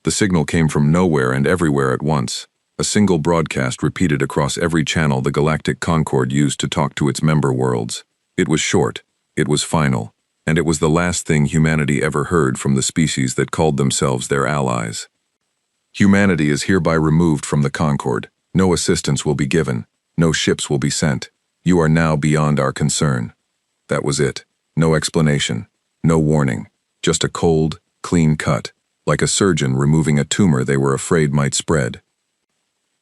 The signal came from nowhere and everywhere at once. A single broadcast repeated across every channel the Galactic Concord used to talk to its member worlds. It was short, it was final, and it was the last thing humanity ever heard from the species that called themselves their allies. Humanity is hereby removed from the Concord. No assistance will be given. No ships will be sent. You are now beyond our concern. That was it. No explanation. No warning. Just a cold, clean cut, like a surgeon removing a tumor they were afraid might spread.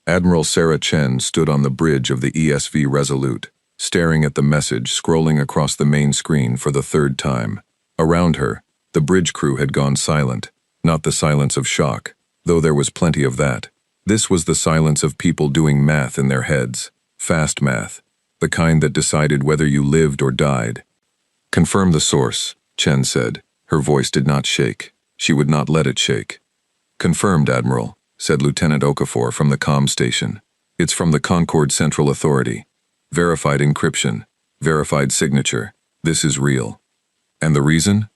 Admiral Sarah Chen stood on the bridge of the ESV Resolute, staring at the message scrolling across the main screen for the third time. Around her, the bridge crew had gone silent, not the silence of shock, though there was plenty of that. This was the silence of people doing math in their heads, fast math, the kind that decided whether you lived or died. "Confirm the source," Chen said. Her voice did not shake. She would not let it shake. "Confirmed, Admiral," said Lieutenant Okafor from the comm station. "It's from the Concord Central Authority. Verified encryption. Verified signature. This is real." "And the reason?"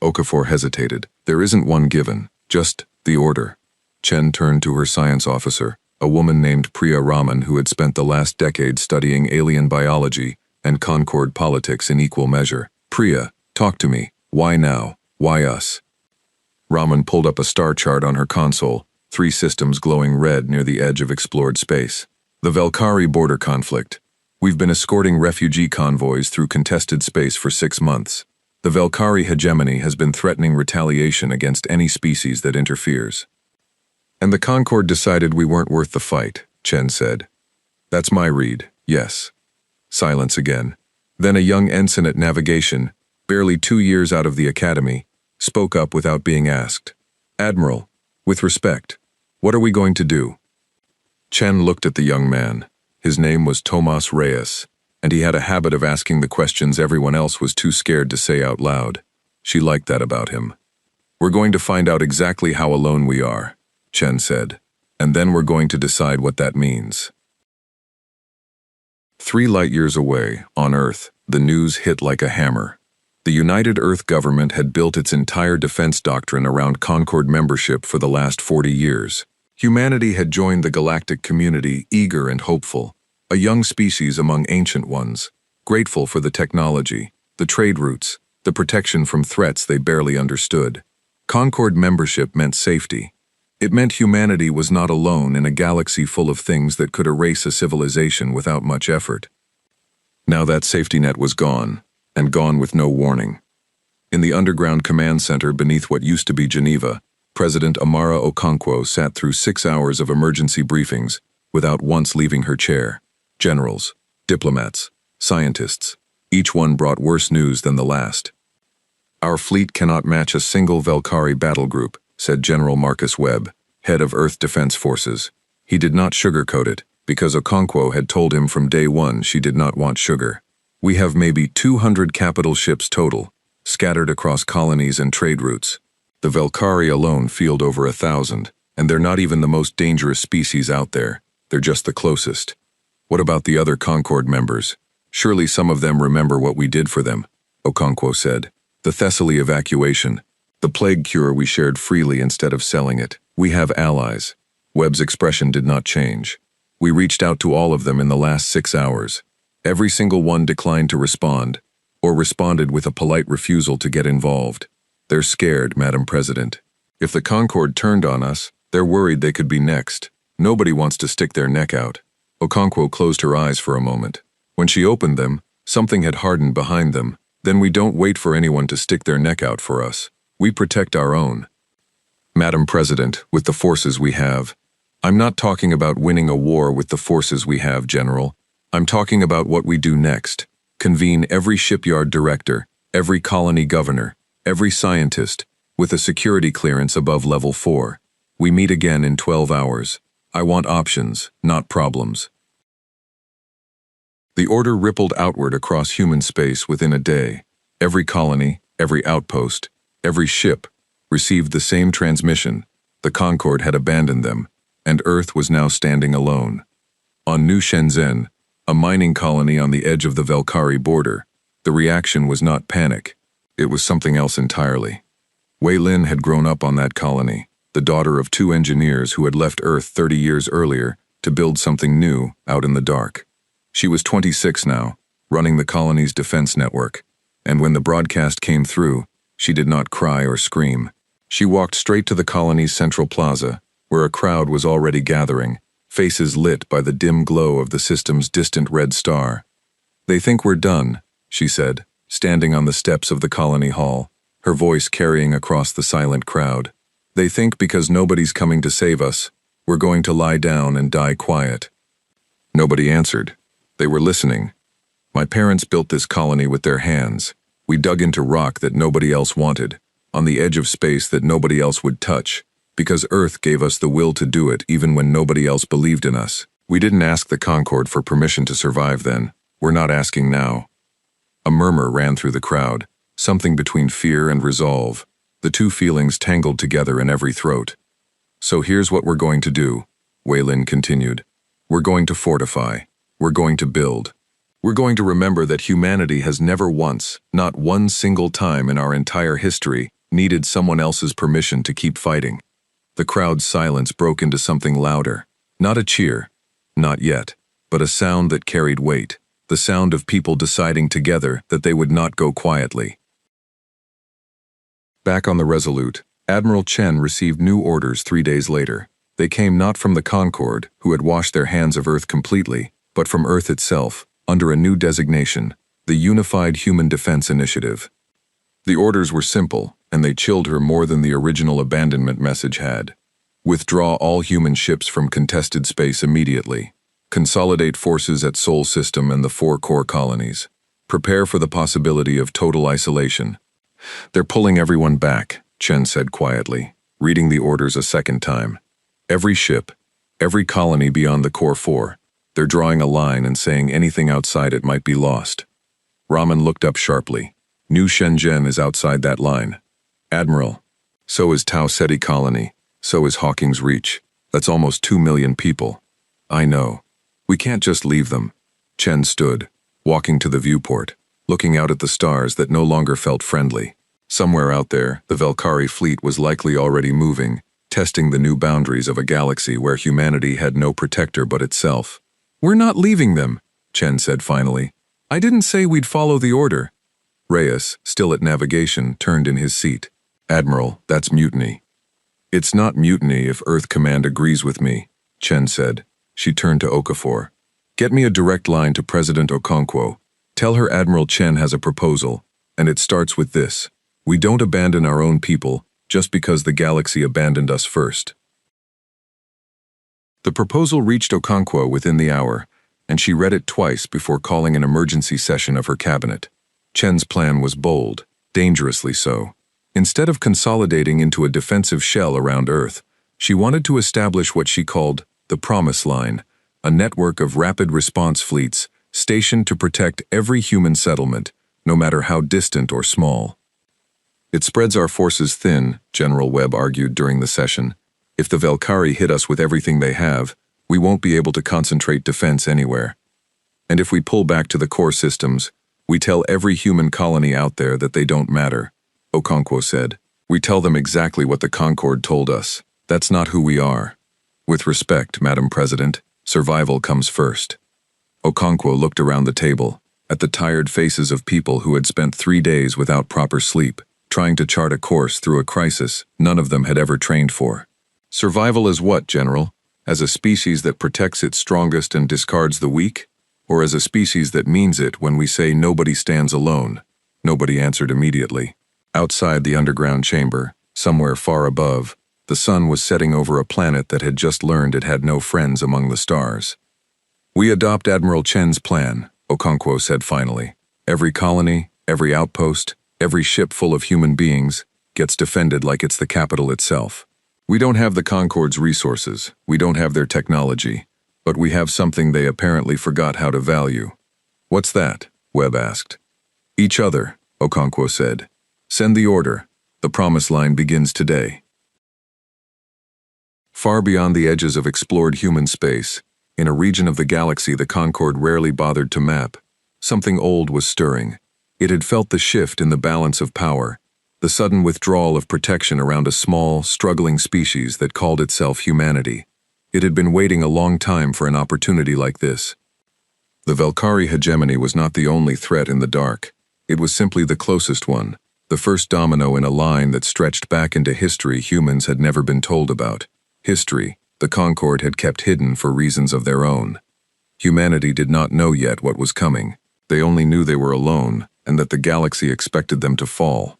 Okafor hesitated. "There isn't one given, just the order." Chen turned to her science officer, a woman named Priya Raman who had spent the last decade studying alien biology and Concord politics in equal measure. "Priya, talk to me. Why now? Why us?" Raman pulled up a star chart on her console, 3 systems glowing red near the edge of explored space. "The Velkari border conflict. We've been escorting refugee convoys through contested space for 6 months. The Velkari hegemony has been threatening retaliation against any species that interferes. And the Concord decided we weren't worth the fight," Chen said. "That's my read, yes." Silence again. Then a young ensign at navigation, barely 2 years out of the academy, spoke up without being asked. "Admiral, with respect, what are we going to do?" Chen looked at the young man. His name was Tomas Reyes, and he had a habit of asking the questions everyone else was too scared to say out loud. She liked that about him. "We're going to find out exactly how alone we are," Chen said, "and then we're going to decide what that means." 3 light-years away, on Earth, the news hit like a hammer. The United Earth government had built its entire defense doctrine around Concord membership for the last 40 years. Humanity had joined the galactic community eager and hopeful, a young species among ancient ones, grateful for the technology, the trade routes, the protection from threats they barely understood. Concord membership meant safety. It meant humanity was not alone in a galaxy full of things that could erase a civilization without much effort. Now that safety net was gone, and gone with no warning. In the underground command center beneath what used to be Geneva, President Amara Okonkwo sat through 6 hours of emergency briefings without once leaving her chair. Generals, diplomats, scientists, each one brought worse news than the last. "Our fleet cannot match a single Velkari battle group," said General Marcus Webb, head of Earth Defense Forces. He did not sugarcoat it, because Okonkwo had told him from day one she did not want sugar. "We have maybe 200 capital ships total, scattered across colonies and trade routes. The Velkari alone field over 1,000, and they're not even the most dangerous species out there. They're just the closest. What about the other Concord members? Surely some of them remember what we did for them," Okonkwo said. "The Thessaly evacuation, the plague cure we shared freely instead of selling it. We have allies." Webb's expression did not change. "We reached out to all of them in the last 6 hours. Every single one declined to respond, or responded with a polite refusal to get involved. They're scared, Madam President. If the Concord turned on us, they're worried they could be next. Nobody wants to stick their neck out." Okonkwo closed her eyes for a moment. When she opened them, something had hardened behind them. "Then we don't wait for anyone to stick their neck out for us. We protect our own. Madam President, with the forces we have." "I'm not talking about winning a war with the forces we have, General. I'm talking about what we do next. Convene every shipyard director, every colony governor, every scientist, with a security clearance above level 4. We meet again in 12 hours. I want options, not problems." The order rippled outward across human space within a day. Every colony, every outpost, every ship received the same transmission. The Concord had abandoned them, and Earth was now standing alone. On New Shenzhen, a mining colony on the edge of the Velkari border, the reaction was not panic. It was something else entirely. Wei Lin had grown up on that colony. the daughter of two engineers who had left Earth 30 years earlier to build something new out in the dark. She was 26 now, running the colony's defense network, and when the broadcast came through, she did not cry or scream. She walked straight to the colony's central plaza, where a crowd was already gathering, faces lit by the dim glow of the system's distant red star. "They think we're done," she said, standing on the steps of the colony hall, her voice carrying across the silent crowd. "They think because nobody's coming to save us, we're going to lie down and die quiet." Nobody answered. They were listening. "My parents built this colony with their hands. We dug into rock that nobody else wanted, on the edge of space that nobody else would touch, because Earth gave us the will to do it even when nobody else believed in us. We didn't ask the Concorde for permission to survive then. We're not asking now." A murmur ran through the crowd, something between fear and resolve, the two feelings tangled together in every throat. "So here's what we're going to do," Waylon continued. "We're going to fortify. We're going to build. We're going to remember that humanity has never once, not one single time in our entire history, needed someone else's permission to keep fighting." The crowd's silence broke into something louder. Not a cheer, not yet, but a sound that carried weight, the sound of people deciding together that they would not go quietly. Back on the Resolute, Admiral Chen received new orders 3 days later. They came not from the Concorde, who had washed their hands of Earth completely, but from Earth itself, under a new designation, the Unified Human Defense Initiative. The orders were simple, and they chilled her more than the original abandonment message had. Withdraw all human ships from contested space immediately. Consolidate forces at Sol System and the 4 core colonies. Prepare for the possibility of total isolation. "They're pulling everyone back," Chen said quietly, reading the orders a second time. "Every ship, every colony beyond the core 4. They're drawing a line and saying anything outside it might be lost." Raman looked up sharply. "New Shenzhen is outside that line." "Admiral, so is Tau Ceti Colony, so is Hawking's Reach. That's almost 2 million people." "I know. We can't just leave them." Chen stood, walking to the viewport, looking out at the stars that no longer felt friendly. Somewhere out there, the Velkari fleet was likely already moving, testing the new boundaries of a galaxy where humanity had no protector but itself. "We're not leaving them," Chen said finally. "I didn't say we'd follow the order." Reyes, still at navigation, turned in his seat. "Admiral, that's mutiny." "It's not mutiny if Earth Command agrees with me," Chen said. She turned to Okafor. "Get me a direct line to President Okonkwo. Tell her Admiral Chen has a proposal, and it starts with this. We don't abandon our own people just because the galaxy abandoned us first." The proposal reached Okonkwo within the hour, and she read it twice before calling an emergency session of her cabinet. Chen's plan was bold, dangerously so. Instead of consolidating into a defensive shell around Earth, she wanted to establish what she called the Promise Line, a network of rapid response fleets stationed to protect every human settlement, no matter how distant or small. "It spreads our forces thin," General Webb argued during the session. "If the Velkari hit us with everything they have, we won't be able to concentrate defense anywhere. And if we pull back to the core systems, we tell every human colony out there that they don't matter," Okonkwo said. "We tell them exactly what the Concorde told us. That's not who we are. With respect, Madam President, survival comes first." Okonkwo looked around the table, at the tired faces of people who had spent 3 days without proper sleep, trying to chart a course through a crisis none of them had ever trained for. "Survival as what, General? As a species that protects its strongest and discards the weak? Or as a species that means it when we say nobody stands alone?" Nobody answered immediately. Outside the underground chamber, somewhere far above, the sun was setting over a planet that had just learned it had no friends among the stars. "We adopt Admiral Chen's plan," Okonkwo said finally. "Every colony, every outpost, every ship full of human beings gets defended like it's the capital itself. We don't have the Concorde's resources, we don't have their technology, but we have something they apparently forgot how to value." "What's that?" Webb asked. "Each other," Okonkwo said. "Send the order. The Promise Line begins today." Far beyond the edges of explored human space, in a region of the galaxy the Concorde rarely bothered to map, something old was stirring. It had felt the shift in the balance of power, the sudden withdrawal of protection around a small, struggling species that called itself humanity. It had been waiting a long time for an opportunity like this. The Velkari hegemony was not the only threat in the dark. It was simply the closest one, the first domino in a line that stretched back into history humans had never been told about. History the Concord had kept hidden for reasons of their own. Humanity did not know yet what was coming. They only knew they were alone, and that the galaxy expected them to fall.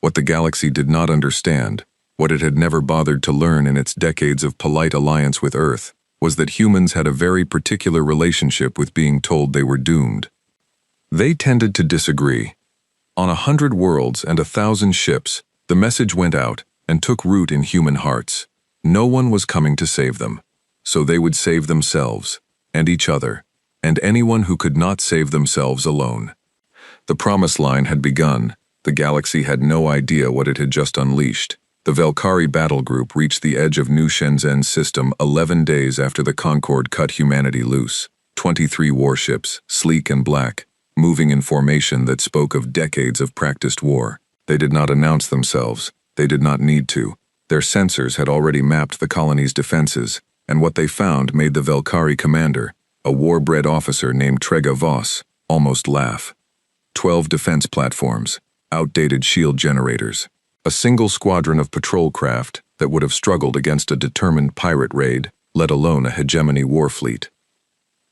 What the galaxy did not understand, what it had never bothered to learn in its decades of polite alliance with Earth, was that humans had a very particular relationship with being told they were doomed. They tended to disagree. On 100 worlds and 1,000 ships, the message went out and took root in human hearts. No one was coming to save them, so they would save themselves, and each other, and anyone who could not save themselves alone. The promised line had begun. The galaxy had no idea what it had just unleashed. The Velkari battle group reached the edge of New Shenzhen's system 11 days after the Concord cut humanity loose. 23 warships, sleek and black, moving in formation that spoke of decades of practiced war. They did not announce themselves. They did not need to. Their sensors had already mapped the colony's defenses, and what they found made the Velkari commander, a war-bred officer named Trega Voss, almost laugh. 12 defense platforms, outdated shield generators, a single squadron of patrol craft that would have struggled against a determined pirate raid, let alone a hegemony war fleet.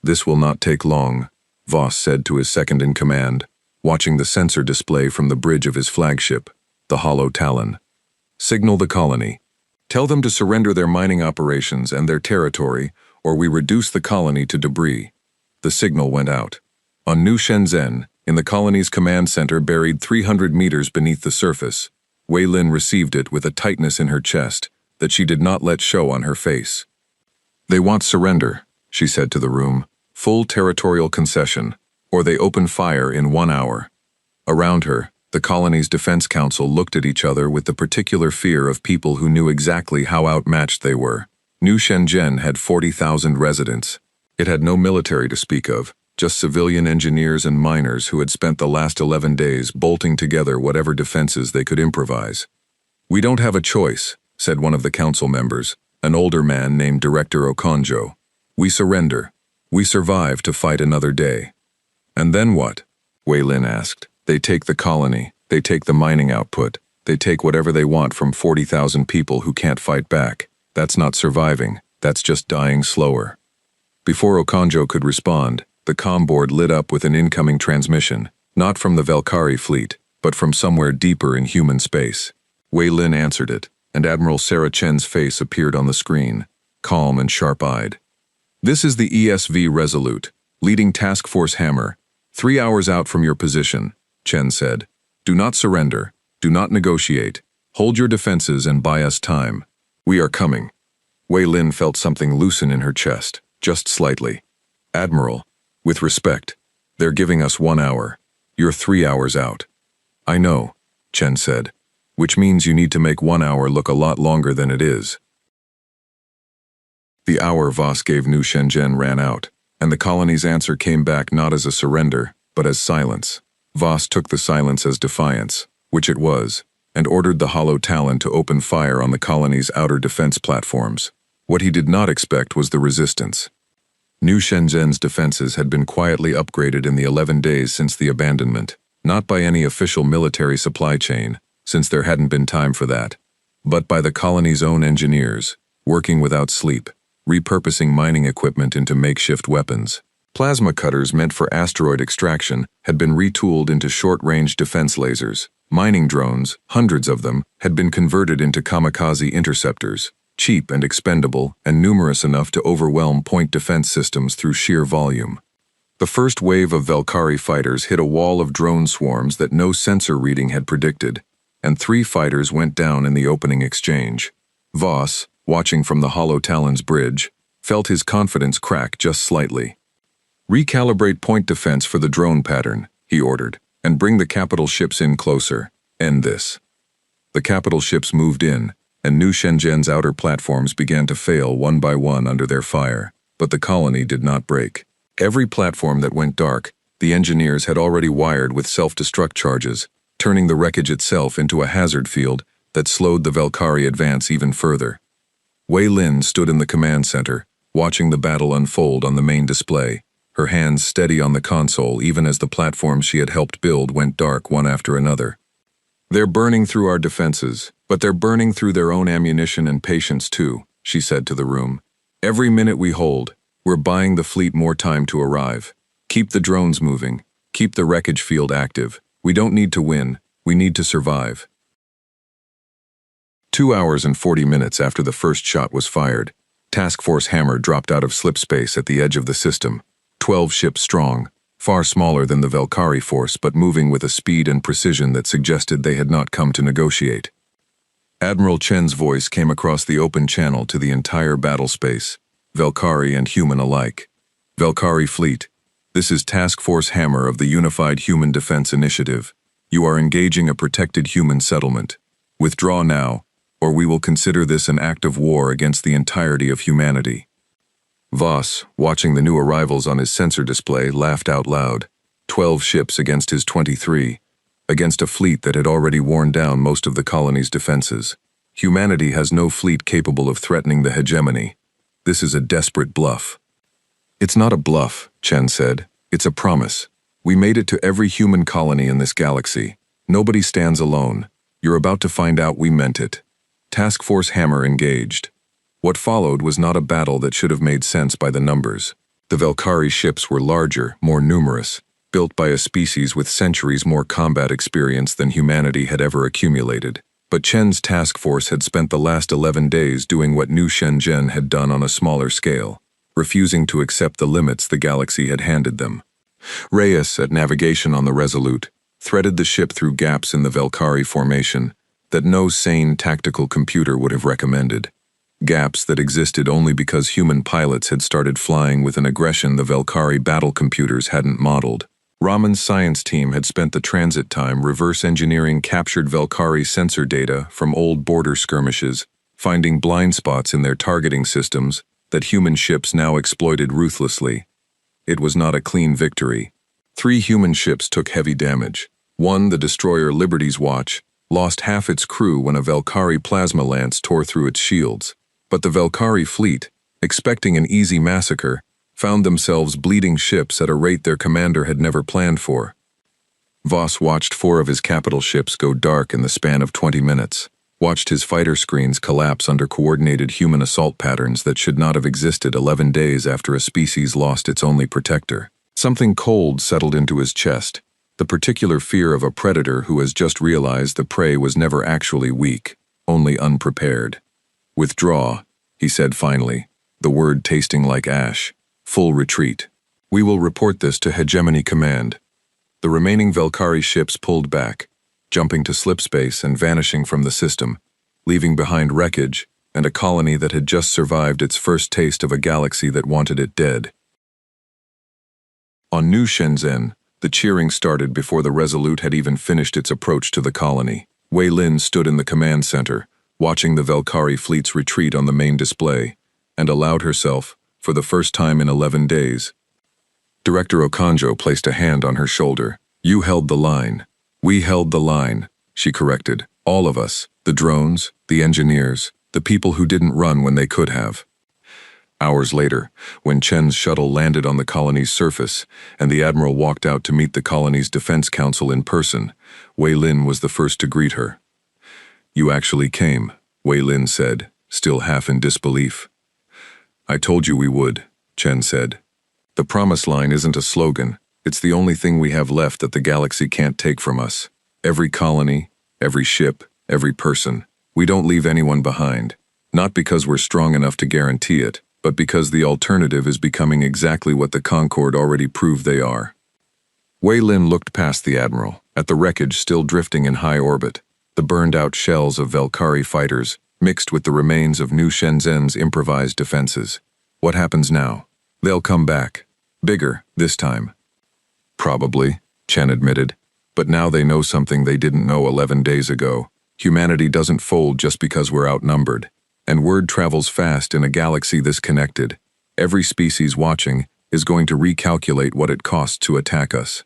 "This will not take long," Voss said to his second-in-command, watching the sensor display from the bridge of his flagship, the Hollow Talon. "Signal the colony. Tell them to surrender their mining operations and their territory, or we reduce the colony to debris." The signal went out. On New Shenzhen, in the colony's command center buried 300 meters beneath the surface, Wei Lin received it with a tightness in her chest that she did not let show on her face. "They want surrender," she said to the room. "Full territorial concession, or they open fire in 1 hour." Around her, the colony's defense council looked at each other with the particular fear of people who knew exactly how outmatched they were. New Shenzhen had 40,000 residents. It had no military to speak of, just civilian engineers and miners who had spent the last 11 days bolting together whatever defenses they could improvise. "We don't have a choice," said one of the council members, an older man named Director Okonjo. "We surrender. We survive to fight another day." "And then what?" Wei Lin asked. "They take the colony, they take the mining output, they take whatever they want from 40,000 people who can't fight back. That's not surviving, that's just dying slower." Before Okonjo could respond, the comm board lit up with an incoming transmission, not from the Velkari fleet, but from somewhere deeper in human space. Wei Lin answered it, and Admiral Sarah Chen's face appeared on the screen, calm and sharp-eyed. "This is the ESV Resolute, leading Task Force Hammer, 3 hours out from your position," Chen said. "Do not surrender. Do not negotiate. Hold your defenses and buy us time. We are coming." Wei Lin felt something loosen in her chest, just slightly. "Admiral, with respect, they're giving us 1 hour. You're 3 hours out." "I know," Chen said, "which means you need to make 1 hour look a lot longer than it is." The hour Voss gave New Shenzhen ran out, and the colony's answer came back not as a surrender, but as silence. Voss took the silence as defiance, which it was, and ordered the Hollow Talon to open fire on the colony's outer defense platforms. What he did not expect was the resistance. New Shenzhen's defenses had been quietly upgraded in the 11 days since the abandonment, not by any official military supply chain, since there hadn't been time for that, but by the colony's own engineers, working without sleep, repurposing mining equipment into makeshift weapons. Plasma cutters meant for asteroid extraction had been retooled into short-range defense lasers. Mining drones, hundreds of them, had been converted into kamikaze interceptors, cheap and expendable and numerous enough to overwhelm point defense systems through sheer volume. The first wave of Velkari fighters hit a wall of drone swarms that no sensor reading had predicted, and 3 fighters went down in the opening exchange. Voss, watching from the Hollow Talon's bridge, felt his confidence crack just slightly. "Recalibrate point defense for the drone pattern," he ordered, "and bring the capital ships in closer. End this." The capital ships moved in, and New Shenzhen's outer platforms began to fail one by one under their fire, but the colony did not break. Every platform that went dark, the engineers had already wired with self-destruct charges, turning the wreckage itself into a hazard field that slowed the Valkyrie advance even further. Wei Lin stood in the command center, watching the battle unfold on the main display, her hands steady on the console even as the platforms she had helped build went dark one after another. "They're burning through our defenses, but they're burning through their own ammunition and patience too," she said to the room. "Every minute we hold, we're buying the fleet more time to arrive. Keep the drones moving, keep the wreckage field active. We don't need to win, we need to survive." 2 hours and 40 minutes after the first shot was fired, Task Force Hammer dropped out of slipspace at the edge of the system, 12 ships strong, far smaller than the Valkyrie force but moving with a speed and precision that suggested they had not come to negotiate. Admiral Chen's voice came across the open channel to the entire battle space, Valkyrie and human alike. "Valkyrie Fleet, this is Task Force Hammer of the Unified Human Defense Initiative. You are engaging a protected human settlement. Withdraw now, or we will consider this an act of war against the entirety of humanity." Voss, watching the new arrivals on his sensor display, laughed out loud. 12 ships against his 23, against a fleet that had already worn down most of the colony's defenses. Humanity has no fleet capable of threatening the hegemony. This is a desperate bluff. "It's not a bluff," Chen said. "It's a promise. We made it to every human colony in this galaxy. Nobody stands alone. You're about to find out we meant it." Task Force Hammer engaged. What followed was not a battle that should have made sense by the numbers. The Valkyrie ships were larger, more numerous, built by a species with centuries more combat experience than humanity had ever accumulated. But Chen's task force had spent the last 11 days doing what New Shenzhen had done on a smaller scale, refusing to accept the limits the galaxy had handed them. Reyes, at navigation on the Resolute, threaded the ship through gaps in the Valkyrie formation that no sane tactical computer would have recommended. Gaps that existed only because human pilots had started flying with an aggression the Valkyrie battle computers hadn't modeled. Raman's science team had spent the transit time reverse engineering captured Valkyrie sensor data from old border skirmishes, finding blind spots in their targeting systems that human ships now exploited ruthlessly. It was not a clean victory. 3 human ships took heavy damage. One, the destroyer Liberty's Watch, lost half its crew when a Valkyrie plasma lance tore through its shields. But the Valkyrie fleet, expecting an easy massacre, found themselves bleeding ships at a rate their commander had never planned for. Voss watched 4 of his capital ships go dark in the span of 20 minutes, watched his fighter screens collapse under coordinated human assault patterns that should not have existed 11 days after a species lost its only protector. Something cold settled into his chest, the particular fear of a predator who has just realized the prey was never actually weak, only unprepared. "Withdraw," he said finally, the word tasting like ash. "Full retreat. We will report this to Hegemony Command." The remaining Valkyrie ships pulled back, jumping to slipspace and vanishing from the system, leaving behind wreckage and a colony that had just survived its first taste of a galaxy that wanted it dead. On New Shenzhen, the cheering started before the Resolute had even finished its approach to the colony. Wei Lin stood in the command center, watching the Valkyrie fleet's retreat on the main display, and allowed herself, for the first time in 11 days. Director Okonjo placed a hand on her shoulder. "You held the line. We held the line," she corrected. "All of us, the drones, the engineers, the people who didn't run when they could have." Hours later, when Chen's shuttle landed on the colony's surface and the Admiral walked out to meet the colony's defense council in person, Wei Lin was the first to greet her. "You actually came," Wei Lin said, still half in disbelief. "I told you we would," Chen said. "The promise line isn't a slogan. It's the only thing we have left that the galaxy can't take from us. Every colony, every ship, every person. We don't leave anyone behind. Not because we're strong enough to guarantee it, but because the alternative is becoming exactly what the Concorde already proved they are." Wei Lin looked past the Admiral, at the wreckage still drifting in high orbit, the burned-out shells of Valkyrie fighters, mixed with the remains of New Shenzhen's improvised defenses. "What happens now?" "They'll come back. Bigger, this time." "Probably," Chen admitted. "But now they know something they didn't know 11 days ago. Humanity doesn't fold just because we're outnumbered. And word travels fast in a galaxy this connected. Every species watching is going to recalculate what it costs to attack us."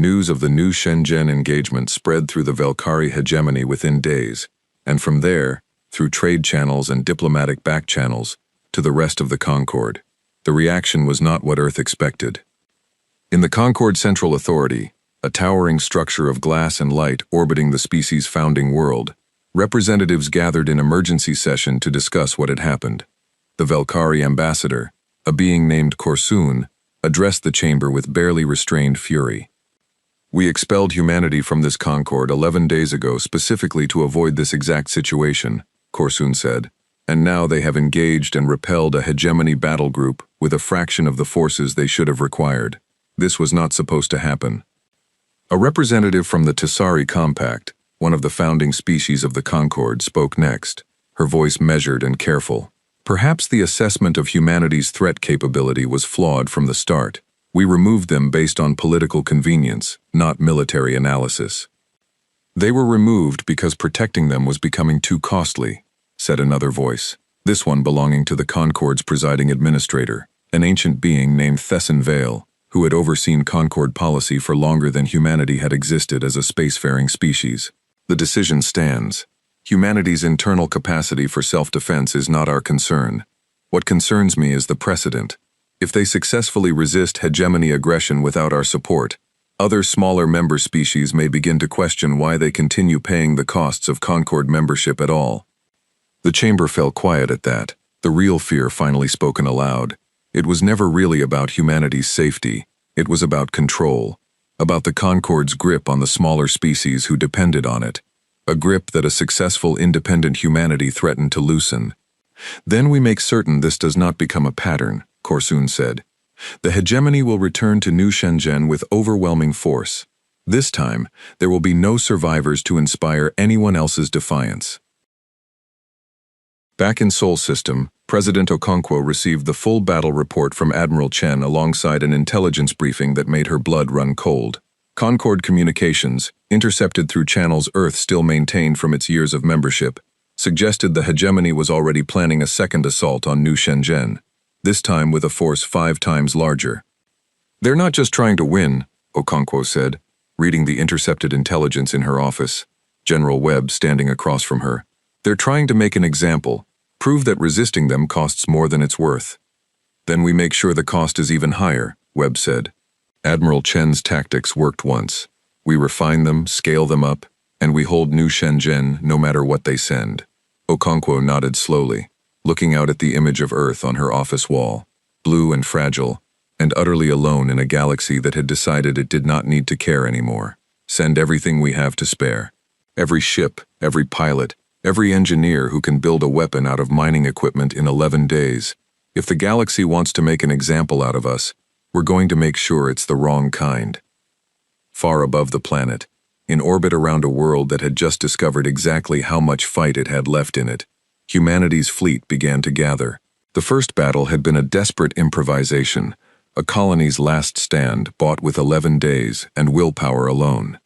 News of the new Shenzhen engagement spread through the Valkyrie hegemony within days, and from there, through trade channels and diplomatic back channels, to the rest of the Concord. The reaction was not what Earth expected. In the Concord Central Authority, a towering structure of glass and light orbiting the species' founding world, representatives gathered in emergency session to discuss what had happened. The Valkyrie ambassador, a being named Korsun, addressed the chamber with barely restrained fury. "We expelled humanity from this Concord 11 days ago specifically to avoid this exact situation," Korsun said, "and now they have engaged and repelled a hegemony battle group with a fraction of the forces they should have required. This was not supposed to happen." A representative from the Tessari Compact, one of the founding species of the Concord, spoke next, her voice measured and careful. "Perhaps the assessment of humanity's threat capability was flawed from the start. We removed them based on political convenience, not military analysis." "They were removed because protecting them was becoming too costly," said another voice, this one belonging to the Concord's presiding administrator, an ancient being named Thesson Vale, who had overseen Concord policy for longer than humanity had existed as a spacefaring species. "The decision stands. Humanity's internal capacity for self-defense is not our concern. What concerns me is the precedent. If they successfully resist hegemony aggression without our support, other smaller member species may begin to question why they continue paying the costs of Concord membership at all." The chamber fell quiet at that, the real fear finally spoken aloud. It was never really about humanity's safety. It was about control, about the Concord's grip on the smaller species who depended on it, a grip that a successful independent humanity threatened to loosen. "Then we make certain this does not become a pattern," Korsun said. "The hegemony will return to New Shenzhen with overwhelming force. This time, there will be no survivors to inspire anyone else's defiance." Back in Sol System, President Okonkwo received the full battle report from Admiral Chen alongside an intelligence briefing that made her blood run cold. Concord communications, intercepted through channels Earth still maintained from its years of membership, suggested the hegemony was already planning a second assault on New Shenzhen, this time with a force 5 times larger. "They're not just trying to win," Okonkwo said, reading the intercepted intelligence in her office, General Webb standing across from her. "They're trying to make an example, prove that resisting them costs more than it's worth." "Then we make sure the cost is even higher," Webb said. "Admiral Chen's tactics worked once. We refine them, scale them up, and we hold New Shenzhen no matter what they send." Okonkwo nodded slowly, looking out at the image of Earth on her office wall, blue and fragile, and utterly alone in a galaxy that had decided it did not need to care anymore. "Send everything we have to spare. Every ship, every pilot, every engineer who can build a weapon out of mining equipment in 11 days. If the galaxy wants to make an example out of us, we're going to make sure it's the wrong kind." Far above the planet, in orbit around a world that had just discovered exactly how much fight it had left in it, humanity's fleet began to gather. The first battle had been a desperate improvisation, a colony's last stand bought with 11 days and willpower alone.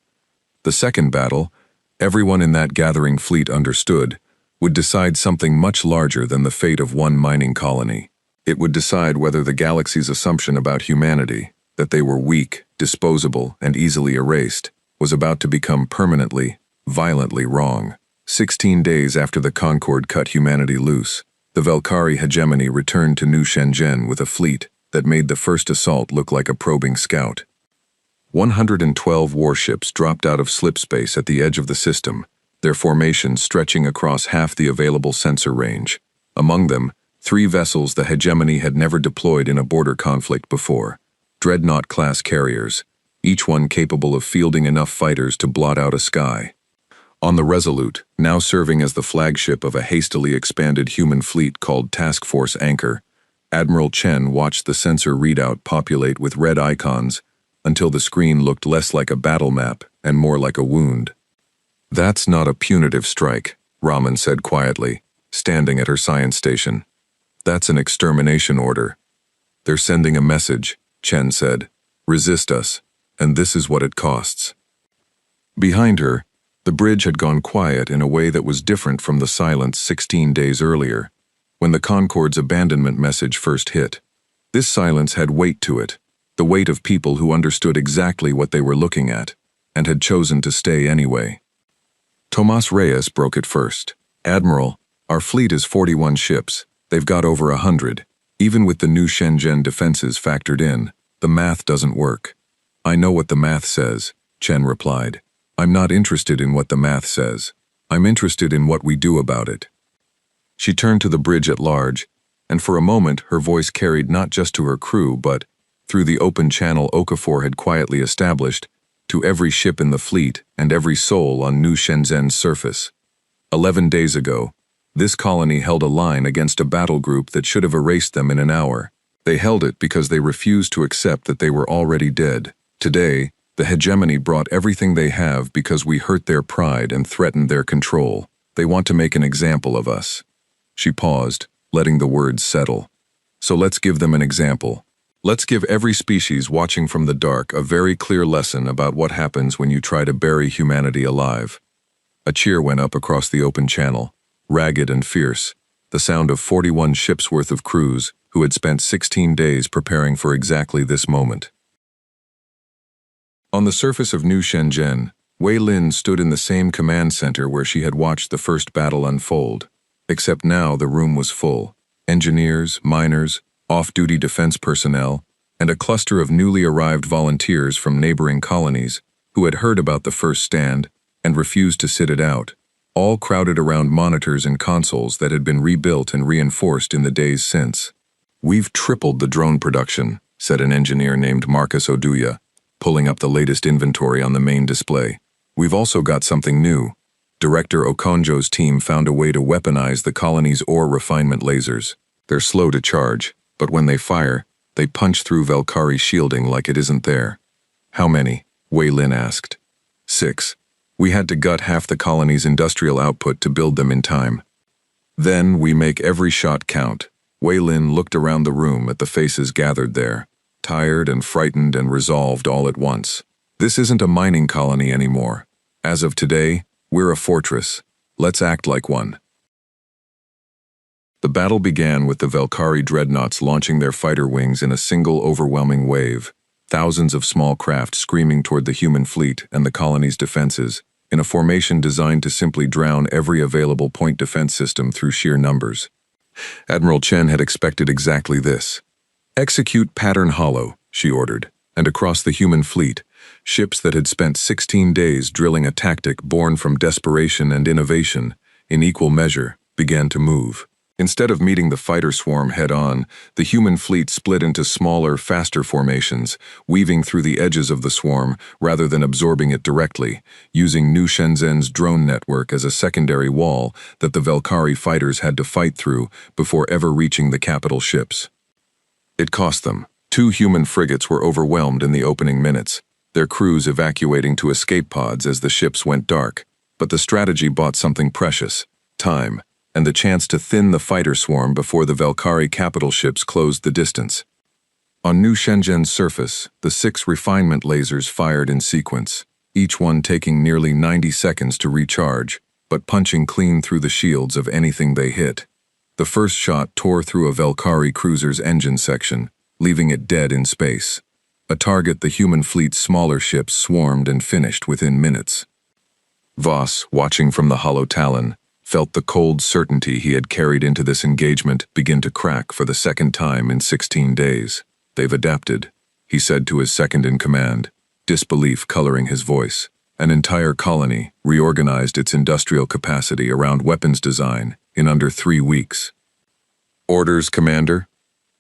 The second battle, everyone in that gathering fleet understood, would decide something much larger than the fate of one mining colony. It would decide whether the galaxy's assumption about humanity, that they were weak, disposable, and easily erased, was about to become permanently, violently wrong. 16 days after the Concord cut humanity loose, the Valkyrie hegemony returned to New Shenzhen with a fleet that made the first assault look like a probing scout. 112 warships dropped out of slipspace at the edge of the system, their formations stretching across half the available sensor range. Among them, 3 vessels the hegemony had never deployed in a border conflict before, dreadnought-class carriers, each one capable of fielding enough fighters to blot out a sky. On the Resolute, now serving as the flagship of a hastily expanded human fleet called Task Force Anchor, Admiral Chen watched the sensor readout populate with red icons until the screen looked less like a battle map and more like a wound. "That's not a punitive strike," Raman said quietly, standing at her science station. "That's an extermination order." "They're sending a message," Chen said. "Resist us, and this is what it costs." Behind her, the bridge had gone quiet in a way that was different from the silence 16 days earlier, when the Concord's abandonment message first hit. This silence had weight to it, the the weight of people who understood exactly what they were looking at, and had chosen to stay anyway. Tomas Reyes broke it first. "Admiral, our fleet is 41 ships. They've got over 100. Even with the new Shenzhen defenses factored in, the math doesn't work." "I know what the math says," Chen replied. "I'm not interested in what the math says. I'm interested in what we do about it." She turned to the bridge at large, and for a moment her voice carried not just to her crew but, through the open channel Okafor had quietly established, to every ship in the fleet and every soul on New Shenzhen's surface. 11 days ago, this colony held a line against a battle group that should have erased them in an hour. They held it because they refused to accept that they were already dead. Today, the hegemony brought everything they have because we hurt their pride and threatened their control. They want to make an example of us. She paused, letting the words settle. "So let's give them an example. Let's give every species watching from the dark a very clear lesson about what happens when you try to bury humanity alive." A cheer went up across the open channel, ragged and fierce, the sound of 41 ships' worth of crews who had spent 16 days preparing for exactly this moment. On the surface of New Shenzhen, Wei Lin stood in the same command center where she had watched the first battle unfold. Except now the room was full. Engineers, miners, off-duty defense personnel, and a cluster of newly arrived volunteers from neighboring colonies who had heard about the first stand and refused to sit it out, all crowded around monitors and consoles that had been rebuilt and reinforced in the days since. "We've tripled the drone production," said an engineer named Marcus Oduya, pulling up the latest inventory on the main display. "We've also got something new. Director Okonjo's team found a way to weaponize the colony's ore refinement lasers. They're slow to charge, but when they fire, they punch through Valkyrie shielding like it isn't there." "How many?" Wei Lin asked. 6. We had to gut half the colony's industrial output to build them in time. Then we make every shot count." Wei Lin looked around the room at the faces gathered there, tired and frightened and resolved all at once. "This isn't a mining colony anymore. As of today, we're a fortress. Let's act like one." The battle began with the Valkyrie dreadnoughts launching their fighter wings in a single overwhelming wave, thousands of small craft screaming toward the human fleet and the colony's defenses, in a formation designed to simply drown every available point defense system through sheer numbers. Admiral Chen had expected exactly this. "Execute pattern hollow," she ordered, and across the human fleet, ships that had spent 16 days drilling a tactic born from desperation and innovation, in equal measure, began to move. Instead of meeting the fighter swarm head-on, the human fleet split into smaller, faster formations, weaving through the edges of the swarm rather than absorbing it directly, using New Shenzhen's drone network as a secondary wall that the Valkyrie fighters had to fight through before ever reaching the capital ships. It cost them. 2 human frigates were overwhelmed in the opening minutes, their crews evacuating to escape pods as the ships went dark. But the strategy bought something precious: time, and the chance to thin the fighter swarm before the Valkyrie capital ships closed the distance. On New Shenzhen's surface, the 6 refinement lasers fired in sequence, each one taking nearly 90 seconds to recharge, but punching clean through the shields of anything they hit. The first shot tore through a Valkyrie cruiser's engine section, leaving it dead in space, a target the human fleet's smaller ships swarmed and finished within minutes. Voss, watching from the hollow talon, felt the cold certainty he had carried into this engagement begin to crack for the second time in 16 days. "They've adapted," he said to his second-in-command, disbelief coloring his voice. An entire colony reorganized its industrial capacity around weapons design in under 3 weeks. "Orders, Commander?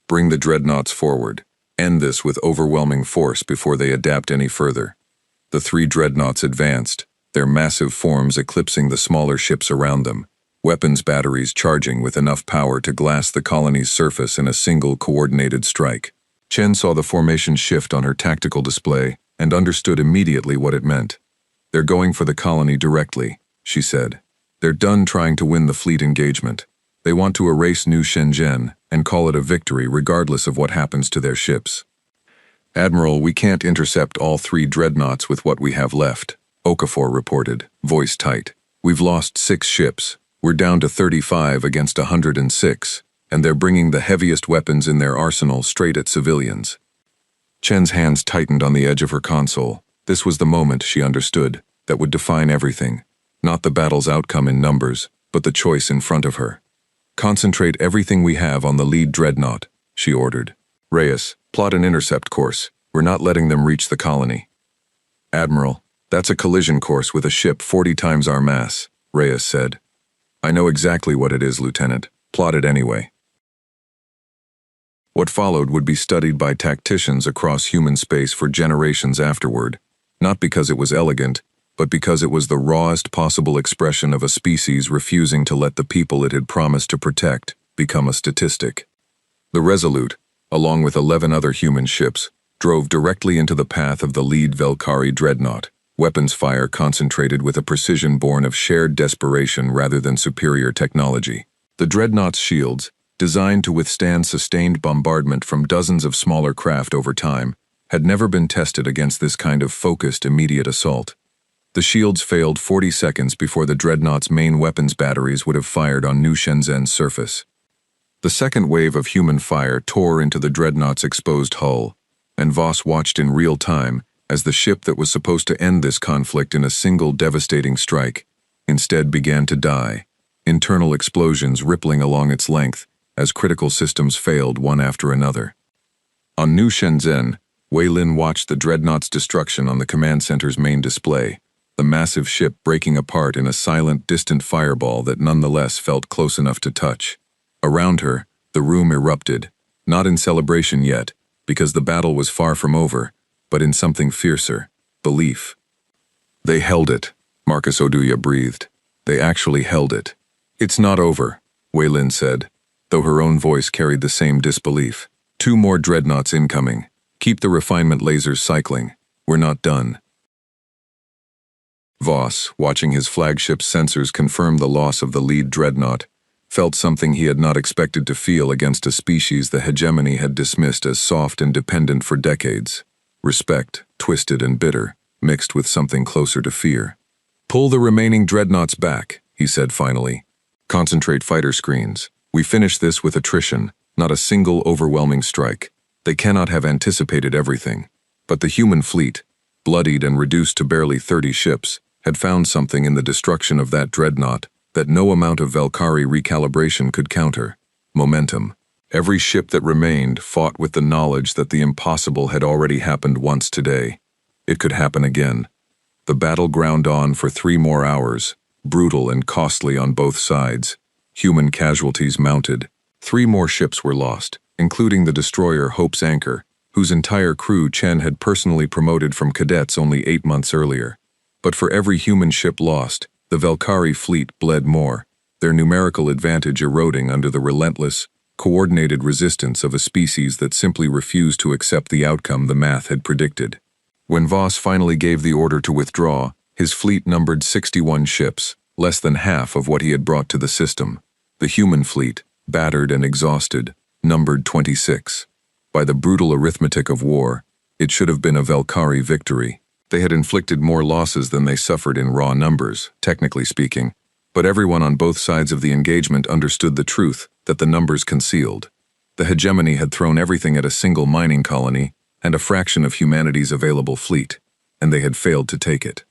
Bring the dreadnoughts forward. End this with overwhelming force before they adapt any further." The 3 dreadnoughts advanced, their massive forms eclipsing the smaller ships around them, weapons batteries charging with enough power to glass the colony's surface in a single coordinated strike. Chen saw the formation shift on her tactical display and understood immediately what it meant. "They're going for the colony directly," she said. "They're done trying to win the fleet engagement. They want to erase New Shenzhen and call it a victory regardless of what happens to their ships." "Admiral, we can't intercept all 3 dreadnoughts with what we have left," Okafor reported, voice tight. "We've lost 6 ships. We're down to 35 against 106, and they're bringing the heaviest weapons in their arsenal straight at civilians." Chen's hands tightened on the edge of her console. This was the moment, she understood, that would define everything. Not the battle's outcome in numbers, but the choice in front of her. Concentrate everything we have on the lead dreadnought, she ordered. Reyes, plot an intercept course. We're not letting them reach the colony. Admiral, that's a collision course with a ship 40 times our mass, Reyes said. I know exactly what it is, Lieutenant. Plot it anyway. What followed would be studied by tacticians across human space for generations afterward, not because it was elegant, but because it was the rawest possible expression of a species refusing to let the people it had promised to protect become a statistic. The Resolute, along with 11 other human ships, drove directly into the path of the lead Velkari dreadnought, weapons fire concentrated with a precision born of shared desperation rather than superior technology. The dreadnought's shields, designed to withstand sustained bombardment from dozens of smaller craft over time, had never been tested against this kind of focused, immediate assault. The shields failed 40 seconds before the dreadnought's main weapons batteries would have fired on New Shenzhen's surface. The second wave of human fire tore into the dreadnought's exposed hull, and Voss watched in real time as the ship that was supposed to end this conflict in a single devastating strike instead began to die, internal explosions rippling along its length as critical systems failed one after another. On New Shenzhen, Wei Lin watched the dreadnought's destruction on the command center's main display, the massive ship breaking apart in a silent, distant fireball that nonetheless felt close enough to touch. Around her, the room erupted, not in celebration yet, because the battle was far from over, but in something fiercer, belief. They held it, Marcus Oduya breathed. They actually held it. It's not over, Wei Lin said, though her own voice carried the same disbelief. 2 more dreadnoughts incoming. Keep the refinement lasers cycling. We're not done. Voss, watching his flagship's sensors confirm the loss of the lead dreadnought, felt something he had not expected to feel against a species the hegemony had dismissed as soft and dependent for decades. Respect, twisted and bitter, mixed with something closer to fear. Pull the remaining dreadnoughts back, he said finally. Concentrate fighter screens. We finish this with attrition, not a single overwhelming strike. They cannot have anticipated everything. But the human fleet, bloodied and reduced to barely 30 ships, had found something in the destruction of that dreadnought that no amount of Velkari recalibration could counter. Momentum. Every ship that remained fought with the knowledge that the impossible had already happened once today. It could happen again. The battle ground on for 3 more hours, brutal and costly on both sides. Human casualties mounted. 3 more ships were lost, including the destroyer Hope's Anchor, whose entire crew Chen had personally promoted from cadets only 8 months earlier. But for every human ship lost, the Velkari fleet bled more, their numerical advantage eroding under the relentless, coordinated resistance of a species that simply refused to accept the outcome the math had predicted. When Voss finally gave the order to withdraw, his fleet numbered 61 ships, less than half of what he had brought to the system. The human fleet, battered and exhausted, numbered 26. By the brutal arithmetic of war, it should have been a Velkari victory. They had inflicted more losses than they suffered in raw numbers, technically speaking, but everyone on both sides of the engagement understood the truth that the numbers concealed. The hegemony had thrown everything at a single mining colony and a fraction of humanity's available fleet, and they had failed to take it.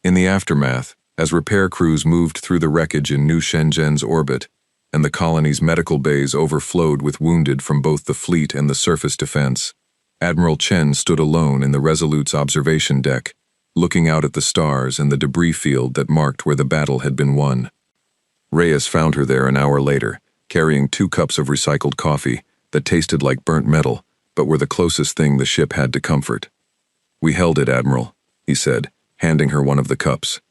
In the aftermath, as repair crews moved through the wreckage in New Shenzhen's orbit, and the colony's medical bays overflowed with wounded from both the fleet and the surface defense, Admiral Chen stood alone in the Resolute's observation deck, looking out at the stars and the debris field that marked where the battle had been won. Reyes found her there an hour later, carrying 2 cups of recycled coffee that tasted like burnt metal, but were the closest thing the ship had to comfort. "We held it, Admiral," he said, handing her one of the cups.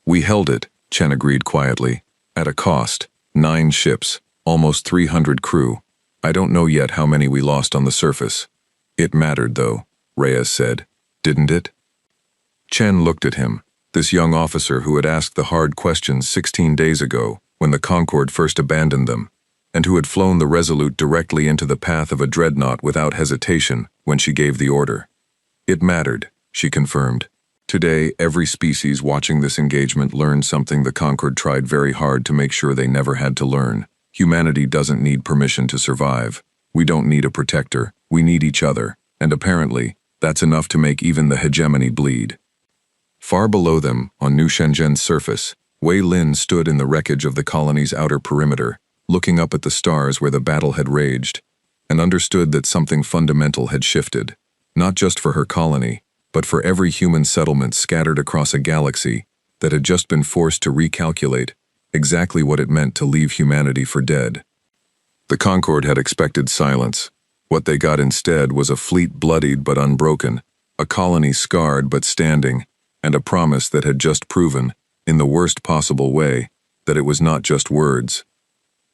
"We held it," Chen agreed quietly, "at a cost. 9 ships, almost 300 crew. I don't know yet how many we lost on the surface." "It mattered, though," Reyes said. "Didn't it?" Chen looked at him, this young officer who had asked the hard questions 16 days ago when the Concorde first abandoned them, and who had flown the Resolute directly into the path of a dreadnought without hesitation when she gave the order. "It mattered," she confirmed. Today, every species watching this engagement learned something the Concorde tried very hard to make sure they never had to learn. Humanity doesn't need permission to survive. We don't need a protector. We need each other, and apparently, that's enough to make even the hegemony bleed. Far below them, on New Shenzhen's surface, Wei Lin stood in the wreckage of the colony's outer perimeter, looking up at the stars where the battle had raged, and understood that something fundamental had shifted, not just for her colony, but for every human settlement scattered across a galaxy that had just been forced to recalculate exactly what it meant to leave humanity for dead. The Concord had expected silence. What they got instead was a fleet bloodied but unbroken, a colony scarred but standing, and a promise that had just proven, in the worst possible way, that it was not just words.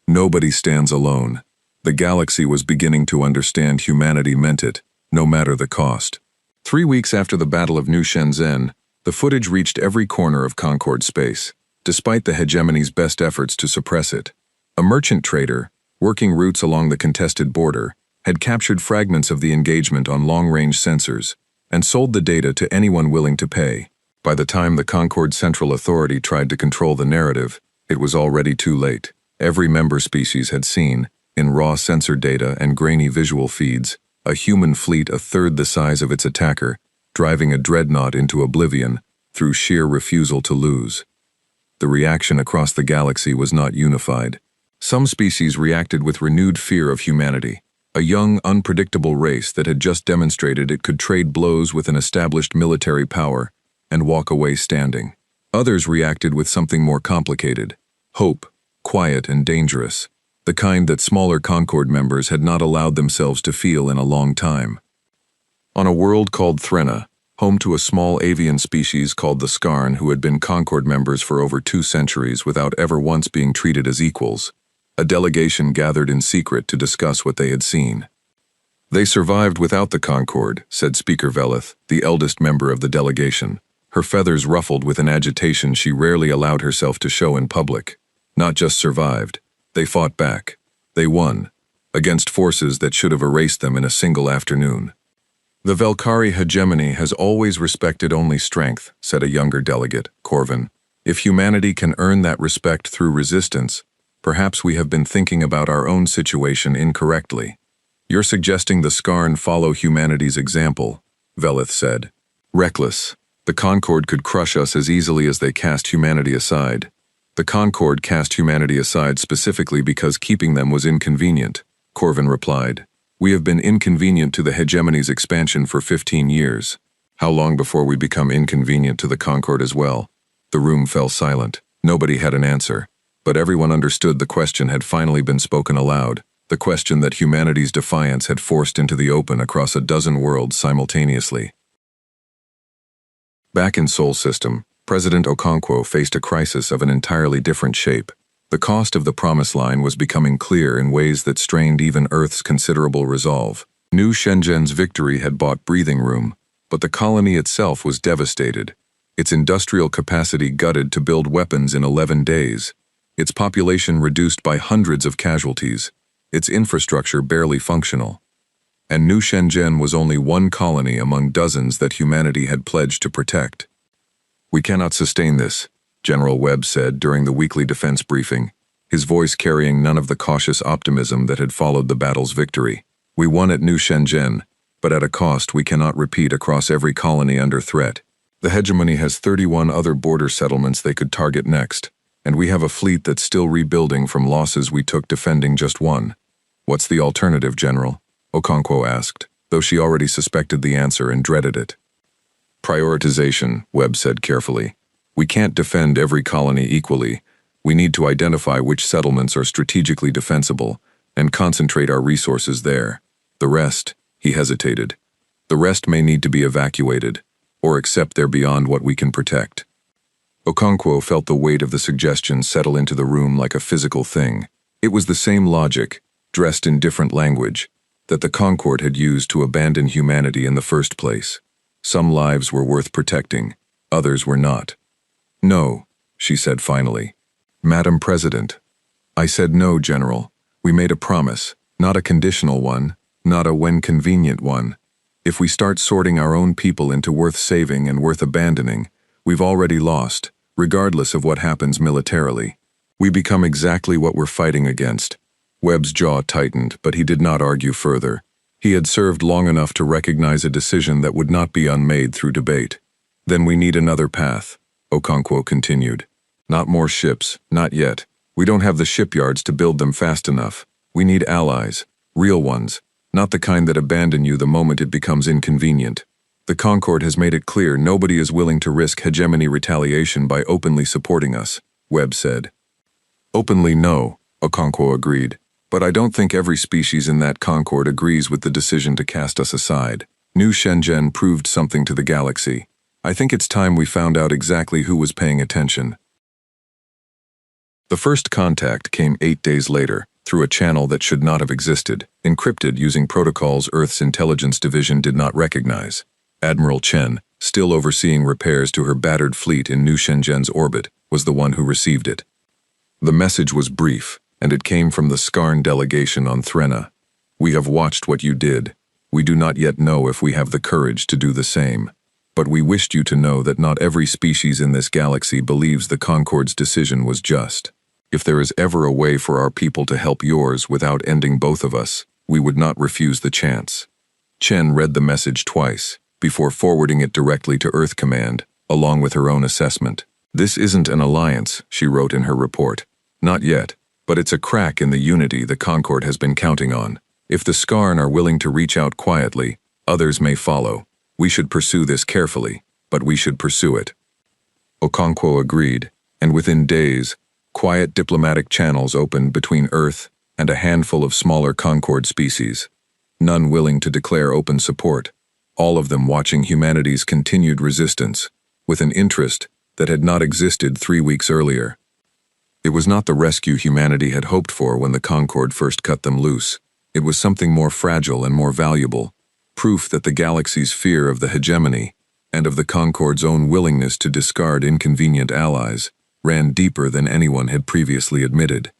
Nobody stands alone. The galaxy was beginning to understand humanity meant it, no matter the cost. 3 weeks after the Battle of New Shenzhen, the footage reached every corner of Concord space, despite the hegemony's best efforts to suppress it. A merchant trader, working routes along the contested border, had captured fragments of the engagement on long-range sensors and sold the data to anyone willing to pay. By the time the Concord Central Authority tried to control the narrative, it was already too late. Every member species had seen, in raw sensor data and grainy visual feeds, a human fleet a third the size of its attacker, driving a dreadnought into oblivion through sheer refusal to lose. The reaction across the galaxy was not unified. Some species reacted with renewed fear of humanity, a young, unpredictable race that had just demonstrated it could trade blows with an established military power and walk away standing. Others reacted with something more complicated: hope, quiet and dangerous, the kind that smaller Concord members had not allowed themselves to feel in a long time. On a world called Threnna, home to a small avian species called the Scarn who had been Concord members for over 2 centuries without ever once being treated as equals, a delegation gathered in secret to discuss what they had seen. They survived without the Concord, said Speaker Velith, the eldest member of the delegation, her feathers ruffled with an agitation she rarely allowed herself to show in public. Not just survived, they fought back. They won, against forces that should have erased them in a single afternoon. The Velkari hegemony has always respected only strength, said a younger delegate, Corvin. If humanity can earn that respect through resistance, perhaps we have been thinking about our own situation incorrectly. You're suggesting the Scarn follow humanity's example, Velith said. Reckless. The Concord could crush us as easily as they cast humanity aside. The Concord cast humanity aside specifically because keeping them was inconvenient, Corvin replied. We have been inconvenient to the hegemony's expansion for 15 years. How long before we become inconvenient to the Concord as well? The room fell silent. Nobody had an answer. But everyone understood the question had finally been spoken aloud, the question that humanity's defiance had forced into the open across a dozen worlds simultaneously. Back in Sol System, President Okonkwo faced a crisis of an entirely different shape. The cost of the promise line was becoming clear in ways that strained even Earth's considerable resolve. New Shenzhen's victory had bought breathing room, but the colony itself was devastated, its industrial capacity gutted to build weapons in 11 days, its population reduced by hundreds of casualties, its infrastructure barely functional. And New Shenzhen was only one colony among dozens that humanity had pledged to protect. We cannot sustain this, General Webb said during the weekly defense briefing, his voice carrying none of the cautious optimism that had followed the battle's victory. We won at New Shenzhen, but at a cost we cannot repeat across every colony under threat. The hegemony has 31 other border settlements they could target next, and we have a fleet that's still rebuilding from losses we took defending just one. What's the alternative, General? Okonkwo asked, though she already suspected the answer and dreaded it. Prioritization, Webb said carefully. We can't defend every colony equally. We need to identify which settlements are strategically defensible and concentrate our resources there. The rest, he hesitated. The rest may need to be evacuated, or accept they're beyond what we can protect. Okonkwo felt the weight of the suggestion settle into the room like a physical thing. It was the same logic, dressed in different language, that the Concord had used to abandon humanity in the first place. Some lives were worth protecting, others were not. No, she said finally. Madam President. I said no, General. We made a promise, not a conditional one, not a when convenient one. If we start sorting our own people into worth saving and worth abandoning, we've already lost, regardless of what happens militarily. We become exactly what we're fighting against. Webb's jaw tightened, but he did not argue further. He had served long enough to recognize a decision that would not be unmade through debate. Then we need another path, Okonkwo continued. Not more ships, not yet. We don't have the shipyards to build them fast enough. We need allies, real ones, not the kind that abandon you the moment it becomes inconvenient. The Concord has made it clear nobody is willing to risk hegemony retaliation by openly supporting us, Webb said. Openly, no, Okonkwo agreed. But I don't think every species in that Concord agrees with the decision to cast us aside. New Shenzhen proved something to the galaxy. I think it's time we found out exactly who was paying attention. The first contact came 8 days later, through a channel that should not have existed, encrypted using protocols Earth's intelligence division did not recognize. Admiral Chen, still overseeing repairs to her battered fleet in New Shenzhen's orbit, was the one who received it. The message was brief, and it came from the Skarn delegation on Threnna. We have watched what you did. We do not yet know if we have the courage to do the same. But we wished you to know that not every species in this galaxy believes the Concord's decision was just. If there is ever a way for our people to help yours without ending both of us, we would not refuse the chance. Chen read the message twice, before forwarding it directly to Earth Command, along with her own assessment. This isn't an alliance, she wrote in her report. Not yet. But it's a crack in the unity the Concord has been counting on. If the Skarn are willing to reach out quietly, others may follow. We should pursue this carefully, but we should pursue it. Okonkwo agreed, and within days, quiet diplomatic channels opened between Earth and a handful of smaller Concord species, none willing to declare open support, all of them watching humanity's continued resistance, with an interest that had not existed 3 weeks earlier. It was not the rescue humanity had hoped for when the Concord first cut them loose. It was something more fragile and more valuable, proof that the galaxy's fear of the hegemony, and of the Concord's own willingness to discard inconvenient allies, ran deeper than anyone had previously admitted.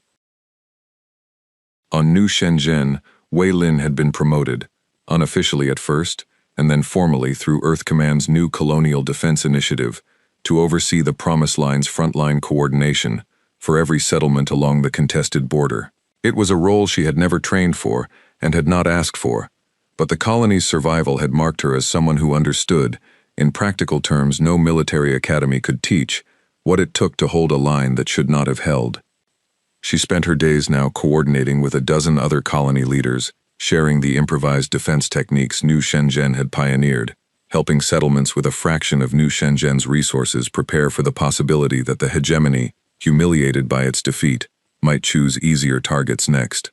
On New Shenzhen, Wei Lin had been promoted, unofficially at first, and then formally through Earth Command's new Colonial Defense Initiative, to oversee the Promise Line's frontline coordination for every settlement along the contested border. It was a role she had never trained for and had not asked for, but the colony's survival had marked her as someone who understood, in practical terms no military academy could teach, what it took to hold a line that should not have held. She spent her days now coordinating with a dozen other colony leaders, sharing the improvised defense techniques New Shenzhen had pioneered, helping settlements with a fraction of New Shenzhen's resources prepare for the possibility that the hegemony, humiliated by its defeat, might choose easier targets next.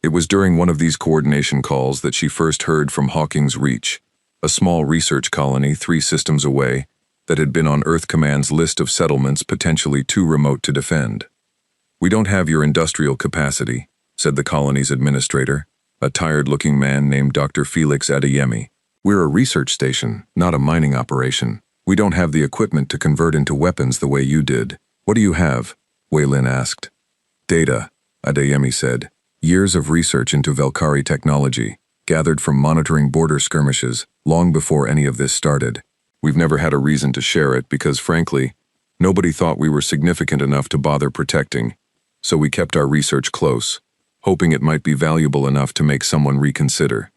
It was during one of these coordination calls that she first heard from Hawking's Reach, a small research colony 3 systems away that had been on Earth Command's list of settlements potentially too remote to defend. "We don't have your industrial capacity," said the colony's administrator, a tired-looking man named Dr. Felix Adeyemi. "We're a research station, not a mining operation. We don't have the equipment to convert into weapons the way you did." "What do you have?" Wei Lin asked. "Data," Adeyemi said. "Years of research into Velkari technology, gathered from monitoring border skirmishes, long before any of this started. We've never had a reason to share it because, frankly, nobody thought we were significant enough to bother protecting, so we kept our research close, hoping it might be valuable enough to make someone reconsider."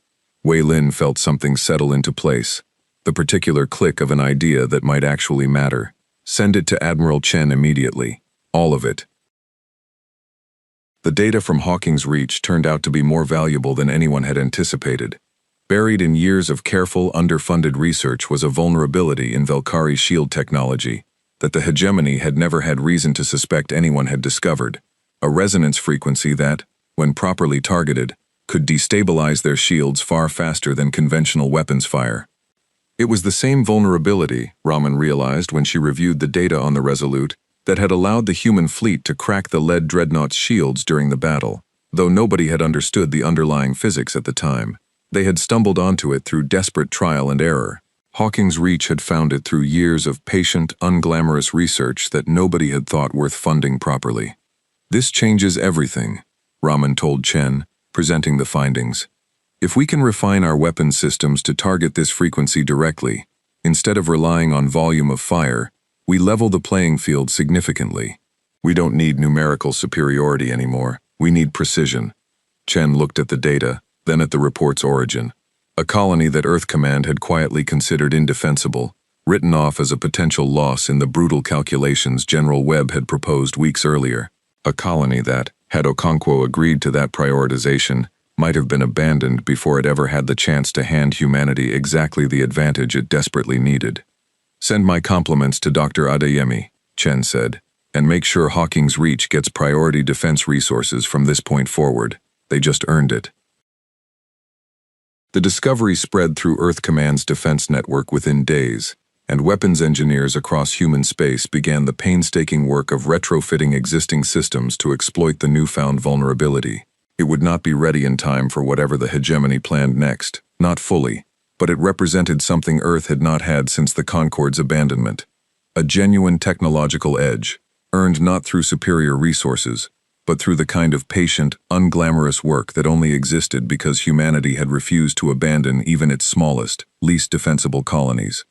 Wei Lin felt something settle into place, the particular click of an idea that might actually matter. "Send it to Admiral Chen immediately. All of it." The data from Hawking's Reach turned out to be more valuable than anyone had anticipated. Buried in years of careful, underfunded research was a vulnerability in Velkari's shield technology that the hegemony had never had reason to suspect anyone had discovered, a resonance frequency that, when properly targeted, could destabilize their shields far faster than conventional weapons fire. It was the same vulnerability, Raman realized when she reviewed the data on the Resolute, that had allowed the human fleet to crack the lead dreadnought's shields during the battle, though nobody had understood the underlying physics at the time. They had stumbled onto it through desperate trial and error. Hawking's Reach had found it through years of patient, unglamorous research that nobody had thought worth funding properly. "This changes everything," Raman told Chen, presenting the findings. "If we can refine our weapon systems to target this frequency directly, instead of relying on volume of fire, we level the playing field significantly. We don't need numerical superiority anymore, we need precision." Chen looked at the data, then at the report's origin. A colony that Earth Command had quietly considered indefensible, written off as a potential loss in the brutal calculations General Webb had proposed weeks earlier. A colony that, had Okonkwo agreed to that prioritization, might have been abandoned before it ever had the chance to hand humanity exactly the advantage it desperately needed. "Send my compliments to Dr. Adeyemi," Chen said, "and make sure Hawking's Reach gets priority defense resources from this point forward. They just earned it." The discovery spread through Earth Command's defense network within days, and weapons engineers across human space began the painstaking work of retrofitting existing systems to exploit the newfound vulnerability. It would not be ready in time for whatever the hegemony planned next, not fully, but it represented something Earth had not had since the Concorde's abandonment. A genuine technological edge, earned not through superior resources, but through the kind of patient, unglamorous work that only existed because humanity had refused to abandon even its smallest, least defensible colonies.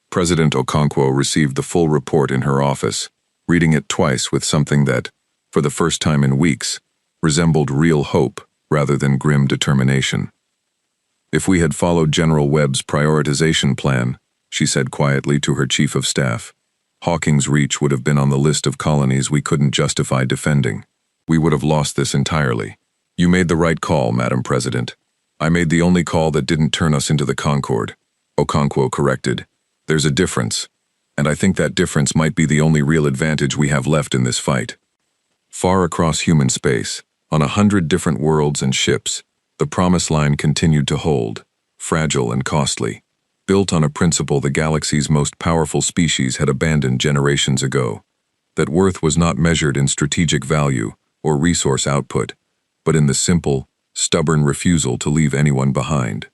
President Okonkwo received the full report in her office, reading it twice with something that, for the first time in weeks, resembled real hope rather than grim determination. "If we had followed General Webb's prioritization plan," she said quietly to her chief of staff, "Hawking's Reach would have been on the list of colonies we couldn't justify defending. We would have lost this entirely." "You made the right call, Madam President. I made the only call that didn't turn us into the Concorde," Okonkwo corrected. "There's a difference, and I think that difference might be the only real advantage we have left in this fight." Far across human space, on 100 different worlds and ships, the promise line continued to hold, fragile and costly, built on a principle the galaxy's most powerful species had abandoned generations ago, that worth was not measured in strategic value or resource output, but in the simple, stubborn refusal to leave anyone behind.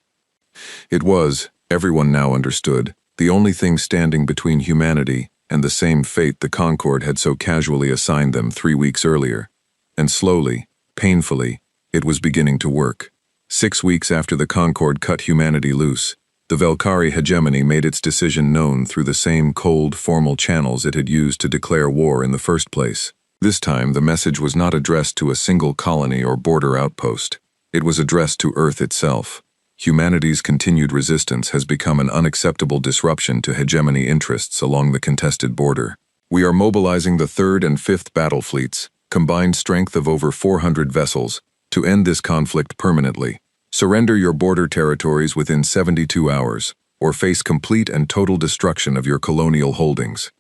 It was, everyone now understood, the only thing standing between humanity and the same fate the Concorde had so casually assigned them 3 weeks earlier. And slowly, painfully, it was beginning to work. 6 weeks after the Concorde cut humanity loose, the Velkari hegemony made its decision known through the same cold, formal channels it had used to declare war in the first place. This time, the message was not addressed to a single colony or border outpost. It was addressed to Earth itself. Humanity's continued resistance has become an unacceptable disruption to hegemony interests along the contested border. We are mobilizing the 3rd and 5th battle fleets, combined strength of over 400 vessels, to end this conflict permanently. Surrender your border territories within 72 hours, or face complete and total destruction of your colonial holdings.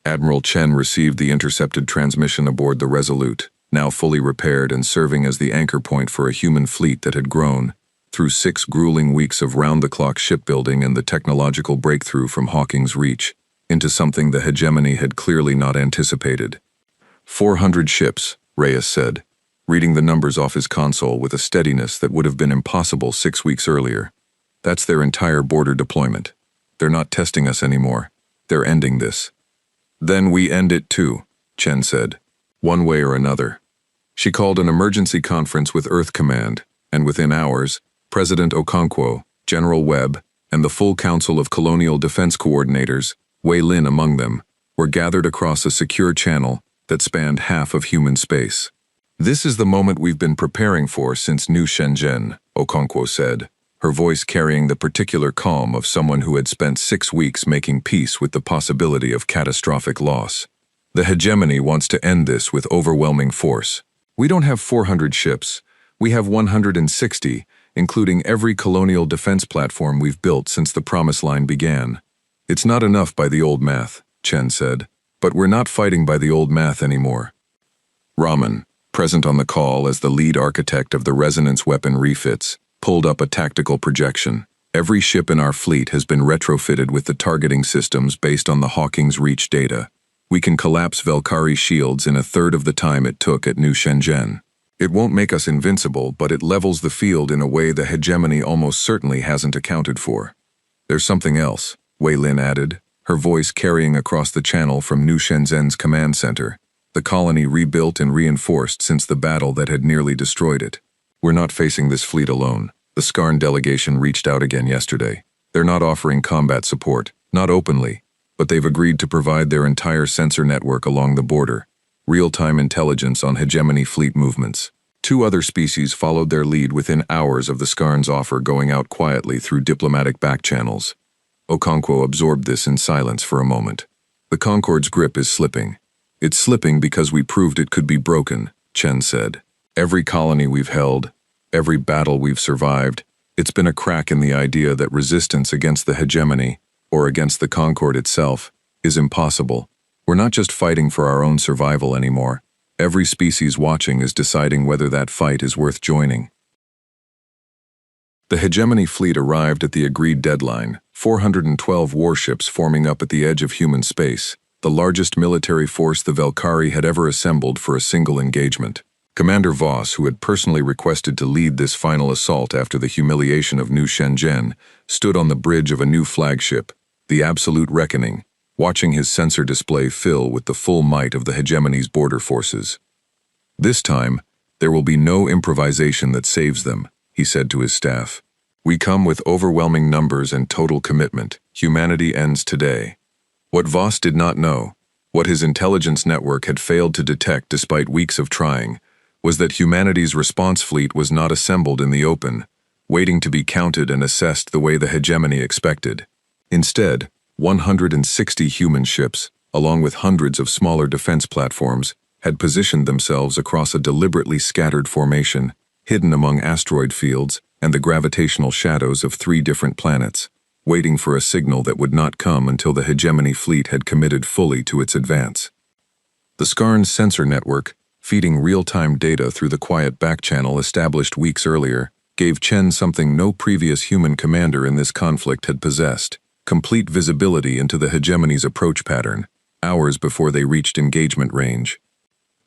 Admiral Chen received the intercepted transmission aboard the Resolute, now fully repaired and serving as the anchor point for a human fleet that had grown, through 6 grueling weeks of round-the-clock shipbuilding and the technological breakthrough from Hawking's Reach, into something the hegemony had clearly not anticipated. 400 ships, Reyes said, reading the numbers off his console with a steadiness that would have been impossible 6 weeks earlier. That's their entire border deployment. They're not testing us anymore. They're ending this. Then we end it too, Chen said, one way or another. She called an emergency conference with Earth Command, and within hours, President Okonkwo, General Webb, and the full Council of Colonial Defense Coordinators, Wei Lin among them, were gathered across a secure channel that spanned half of human space. "This is the moment we've been preparing for since New Shenzhen," Okonkwo said, her voice carrying the particular calm of someone who had spent 6 weeks making peace with the possibility of catastrophic loss. "The hegemony wants to end this with overwhelming force. We don't have 400 ships. We have 160, including every colonial defense platform we've built since the Promise Line began. It's not enough by the old math," Chen said, "but we're not fighting by the old math anymore." Raman, present on the call as the lead architect of the resonance weapon refits, pulled up a tactical projection. "Every ship in our fleet has been retrofitted with the targeting systems based on the Hawking's Reach data. We can collapse Velkari shields in 1/3 of the time it took at New Shenzhen. It won't make us invincible, but it levels the field in a way the hegemony almost certainly hasn't accounted for. There's something else," Wei Lin added, her voice carrying across the channel from New Shenzhen's command center, the colony rebuilt and reinforced since the battle that had nearly destroyed it. "We're not facing this fleet alone. The Skarn delegation reached out again yesterday. They're not offering combat support, not openly, but they've agreed to provide their entire sensor network along the border, real-time intelligence on hegemony fleet movements. Two other species followed their lead within hours of the Skarn's offer, going out quietly through diplomatic back channels. Okonkwo absorbed this in silence for a moment. The Concorde's grip is slipping. It's slipping because we proved it could be broken, Chen said. Every colony we've held, every battle we've survived, it's been a crack in the idea that resistance against the hegemony, or against the Concorde itself, is impossible. We're not just fighting for our own survival anymore. Every species watching is deciding whether that fight is worth joining. The hegemony fleet arrived at the agreed deadline, 412 warships forming up at the edge of human space, the largest military force the Velkari had ever assembled for a single engagement. Commander Voss, who had personally requested to lead this final assault after the humiliation of New Shenzhen, stood on the bridge of a new flagship, the Absolute Reckoning, watching his sensor display fill with the full might of the hegemony's border forces. This time, there will be no improvisation that saves them, he said to his staff. We come with overwhelming numbers and total commitment. Humanity ends today. What Voss did not know, what his intelligence network had failed to detect despite weeks of trying, was that humanity's response fleet was not assembled in the open, waiting to be counted and assessed the way the hegemony expected. Instead, 160 human ships, along with hundreds of smaller defense platforms, had positioned themselves across a deliberately scattered formation, hidden among asteroid fields and the gravitational shadows of 3 different planets, waiting for a signal that would not come until the hegemony fleet had committed fully to its advance. The Skarn's sensor network, feeding real-time data through the quiet back channel established weeks earlier, gave Chen something no previous human commander in this conflict had possessed: complete visibility into the hegemony's approach pattern, hours before they reached engagement range.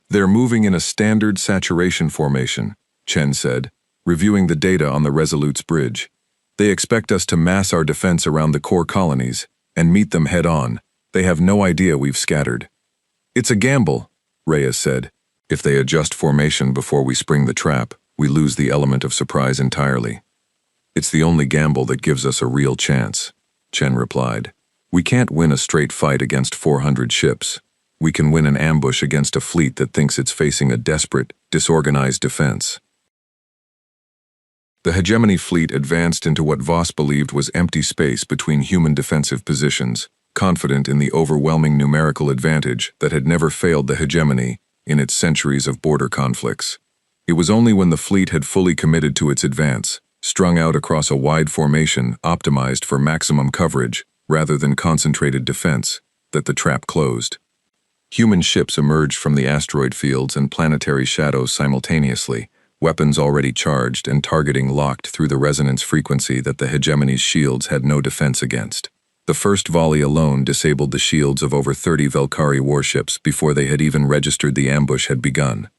They're moving in a standard saturation formation, Chen said, reviewing the data on the Resolute's bridge. They expect us to mass our defense around the core colonies and meet them head-on. They have no idea we've scattered. It's a gamble, Reyes said. If they adjust formation before we spring the trap, we lose the element of surprise entirely. It's the only gamble that gives us a real chance, Chen replied. We can't win a straight fight against 400 ships. We can win an ambush against a fleet that thinks it's facing a desperate, disorganized defense. The hegemony fleet advanced into what Voss believed was empty space between human defensive positions, confident in the overwhelming numerical advantage that had never failed the hegemony in its centuries of border conflicts. It was only when the fleet had fully committed to its advance, strung out across a wide formation optimized for maximum coverage rather than concentrated defense, that the trap closed. Human ships emerged from the asteroid fields and planetary shadows simultaneously, weapons already charged and targeting locked through the resonance frequency that the hegemony's shields had no defense against. The first volley alone disabled the shields of over 30 Velkari warships before they had even registered the ambush had begun.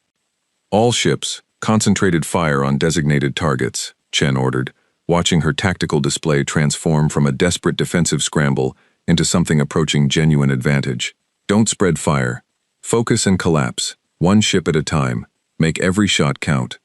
All ships, concentrated fire on designated targets, Chen ordered, watching her tactical display transform from a desperate defensive scramble into something approaching genuine advantage. Don't spread fire. Focus and collapse, one ship at a time. Make every shot count.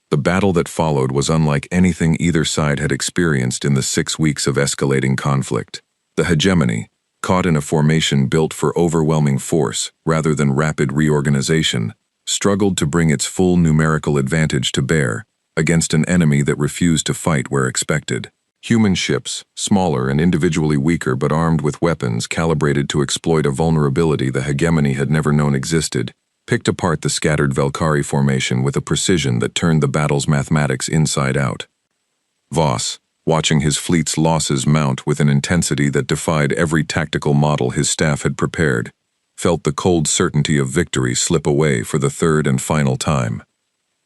The battle that followed was unlike anything either side had experienced in the 6 weeks of escalating conflict. The hegemony, caught in a formation built for overwhelming force rather than rapid reorganization, struggled to bring its full numerical advantage to bear against an enemy that refused to fight where expected. Human ships, smaller and individually weaker but armed with weapons calibrated to exploit a vulnerability the hegemony had never known existed, picked apart the scattered Velkari formation with a precision that turned the battle's mathematics inside out. Voss, watching his fleet's losses mount with an intensity that defied every tactical model his staff had prepared, felt the cold certainty of victory slip away for the third and final time.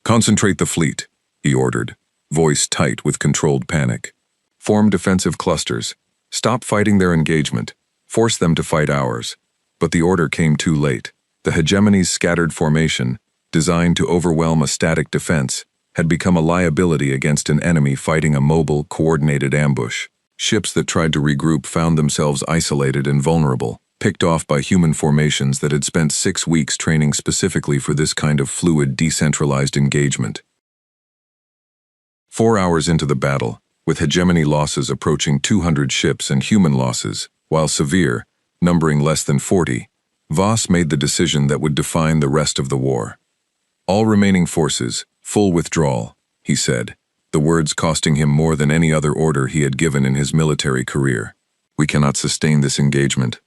"Concentrate the fleet," he ordered, voice tight with controlled panic. "Form defensive clusters. Stop fighting their engagement. Force them to fight ours." But the order came too late. The hegemony's scattered formation, designed to overwhelm a static defense, had become a liability against an enemy fighting a mobile, coordinated ambush. Ships that tried to regroup found themselves isolated and vulnerable, picked off by human formations that had spent 6 weeks training specifically for this kind of fluid, decentralized engagement. 4 hours into the battle, with hegemony losses approaching 200 ships and human losses, while severe, numbering less than 40, Voss made the decision that would define the rest of the war. All remaining forces, Full withdrawal, he said, the words costing him more than any other order he had given in his military career. We cannot sustain this engagement.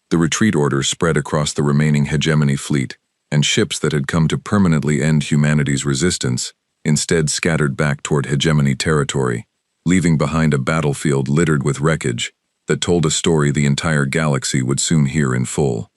The retreat order spread across the remaining hegemony fleet, and ships that had come to permanently end humanity's resistance instead scattered back toward hegemony territory, leaving behind a battlefield littered with wreckage that told a story the entire galaxy would soon hear in full.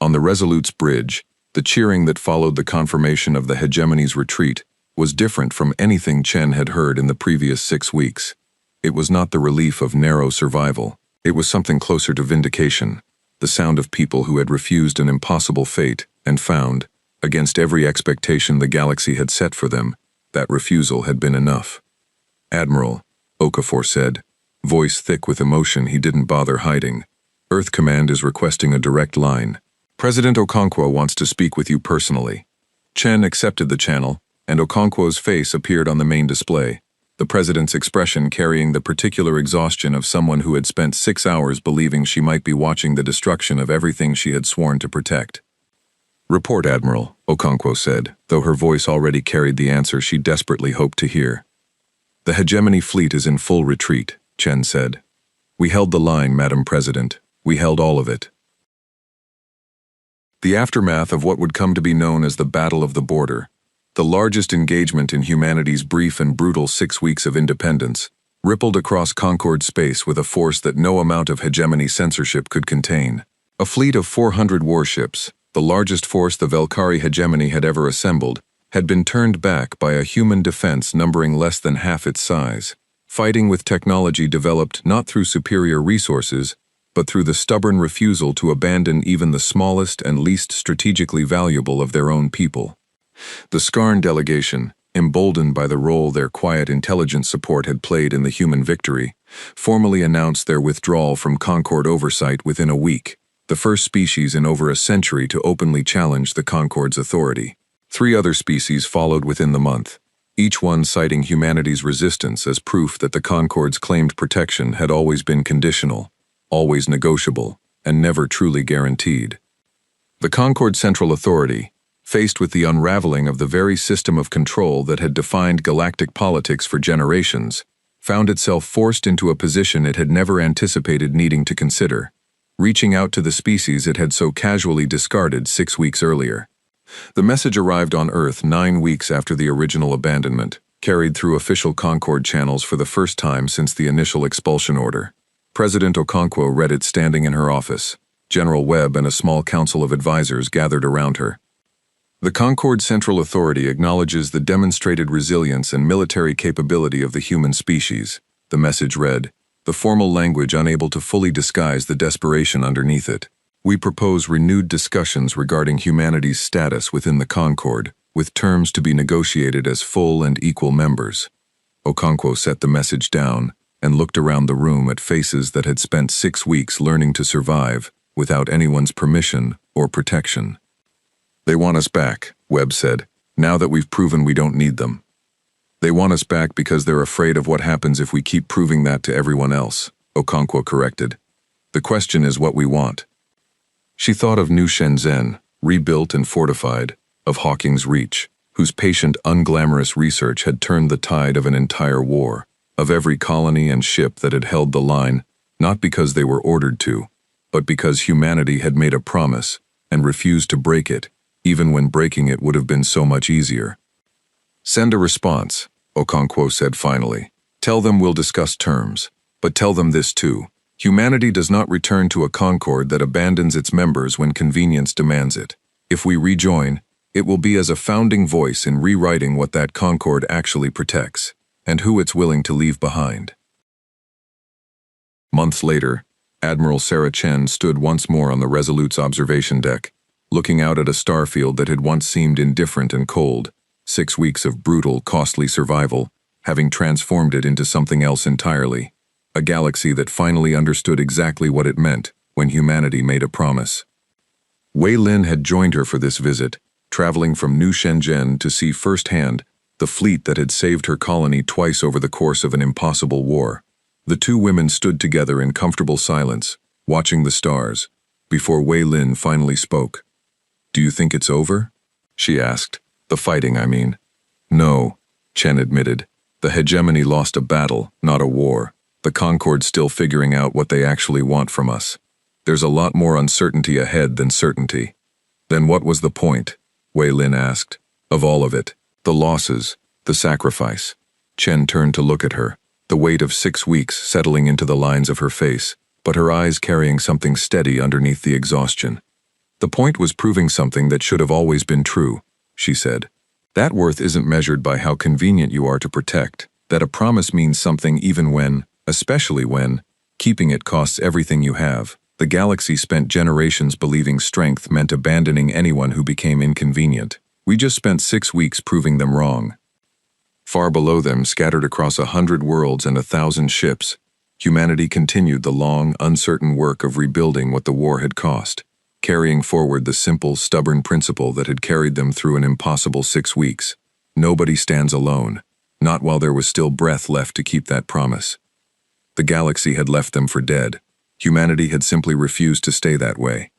On the Resolute's bridge, the cheering that followed the confirmation of the hegemony's retreat was different from anything Chen had heard in the previous 6 weeks. It was not the relief of narrow survival. It was something closer to vindication, the sound of people who had refused an impossible fate and found, against every expectation the galaxy had set for them, that refusal had been enough. "Admiral," Okafor said, voice thick with emotion he didn't bother hiding, "Earth Command is requesting a direct line. President Okonkwo wants to speak with you personally." Chen accepted the channel, and Okonkwo's face appeared on the main display, the president's expression carrying the particular exhaustion of someone who had spent 6 hours believing she might be watching the destruction of everything she had sworn to protect. "Report, Admiral," Okonkwo said, though her voice already carried the answer she desperately hoped to hear. "The hegemony fleet is in full retreat," Chen said. "We held the line, Madam President. We held all of it." The aftermath of what would come to be known as the Battle of the Border, the largest engagement in humanity's brief and brutal 6 weeks of independence, rippled across Concord space with a force that no amount of hegemony censorship could contain. A fleet of 400 warships, the largest force the Velkari hegemony had ever assembled, had been turned back by a human defense numbering less than half its size, fighting with technology developed not through superior resources, but through the stubborn refusal to abandon even the smallest and least strategically valuable of their own people. The Skarn delegation, emboldened by the role their quiet intelligence support had played in the human victory, formally announced their withdrawal from Concord oversight within a week, the first species in over a century to openly challenge the Concord's authority. 3 other species followed within the month, each one citing humanity's resistance as proof that the Concord's claimed protection had always been conditional, always negotiable, and never truly guaranteed. The Concord Central Authority, faced with the unraveling of the very system of control that had defined galactic politics for generations, found itself forced into a position it had never anticipated needing to consider, reaching out to the species it had so casually discarded 6 weeks earlier. The message arrived on Earth 9 weeks after the original abandonment, carried through official Concord channels for the first time since the initial expulsion order. President Okonkwo read it standing in her office. General Webb and a small council of advisors gathered around her. "The Concord Central Authority acknowledges the demonstrated resilience and military capability of the human species," the message read, the formal language unable to fully disguise the desperation underneath it. "We propose renewed discussions regarding humanity's status within the Concord, with terms to be negotiated as full and equal members." Okonkwo set the message down and looked around the room at faces that had spent 6 weeks learning to survive without anyone's permission or protection. "They want us back," Webb said, "now that we've proven we don't need them. They want us back because they're afraid of what happens if we keep proving that to everyone else," Okonkwo corrected. "The question is what we want." She thought of New Shenzhen, rebuilt and fortified, of Hawking's Reach, whose patient, unglamorous research had turned the tide of an entire war, of every colony and ship that had held the line, not because they were ordered to, but because humanity had made a promise and refused to break it, even when breaking it would have been so much easier. "Send a response," Okonkwo said finally. "Tell them we'll discuss terms, but tell them this too. Humanity does not return to a Concord that abandons its members when convenience demands it. If we rejoin, it will be as a founding voice in rewriting what that Concord actually protects, and who it's willing to leave behind." Months later, Admiral Sarah Chen stood once more on the Resolute's observation deck, looking out at a starfield that had once seemed indifferent and cold, 6 weeks of brutal, costly survival, having transformed it into something else entirely, a galaxy that finally understood exactly what it meant when humanity made a promise. Wei Lin had joined her for this visit, traveling from New Shenzhen to see firsthand the fleet that had saved her colony twice over the course of an impossible war. The 2 women stood together in comfortable silence, watching the stars, before Wei Lin finally spoke. "Do you think it's over?" she asked. "The fighting, I mean." No, Chen admitted. The hegemony lost a battle, not a war. The Concord's still figuring out what they actually want from us. There's a lot more uncertainty ahead than certainty. Then what was the point? Wei Lin asked. Of all of it. The losses, the sacrifice. Chen turned to look at her, the weight of 6 weeks settling into the lines of her face, but her eyes carrying something steady underneath the exhaustion. The point was proving something that should have always been true, she said. That worth isn't measured by how convenient you are to protect, that a promise means something even when, especially when, keeping it costs everything you have. The galaxy spent generations believing strength meant abandoning anyone who became inconvenient. We just spent 6 weeks proving them wrong. Far below them, scattered across 100 worlds and 1,000 ships, humanity continued the long, uncertain work of rebuilding what the war had cost, carrying forward the simple, stubborn principle that had carried them through an impossible 6 weeks. Nobody stands alone, not while there was still breath left to keep that promise. The galaxy had left them for dead. Humanity had simply refused to stay that way.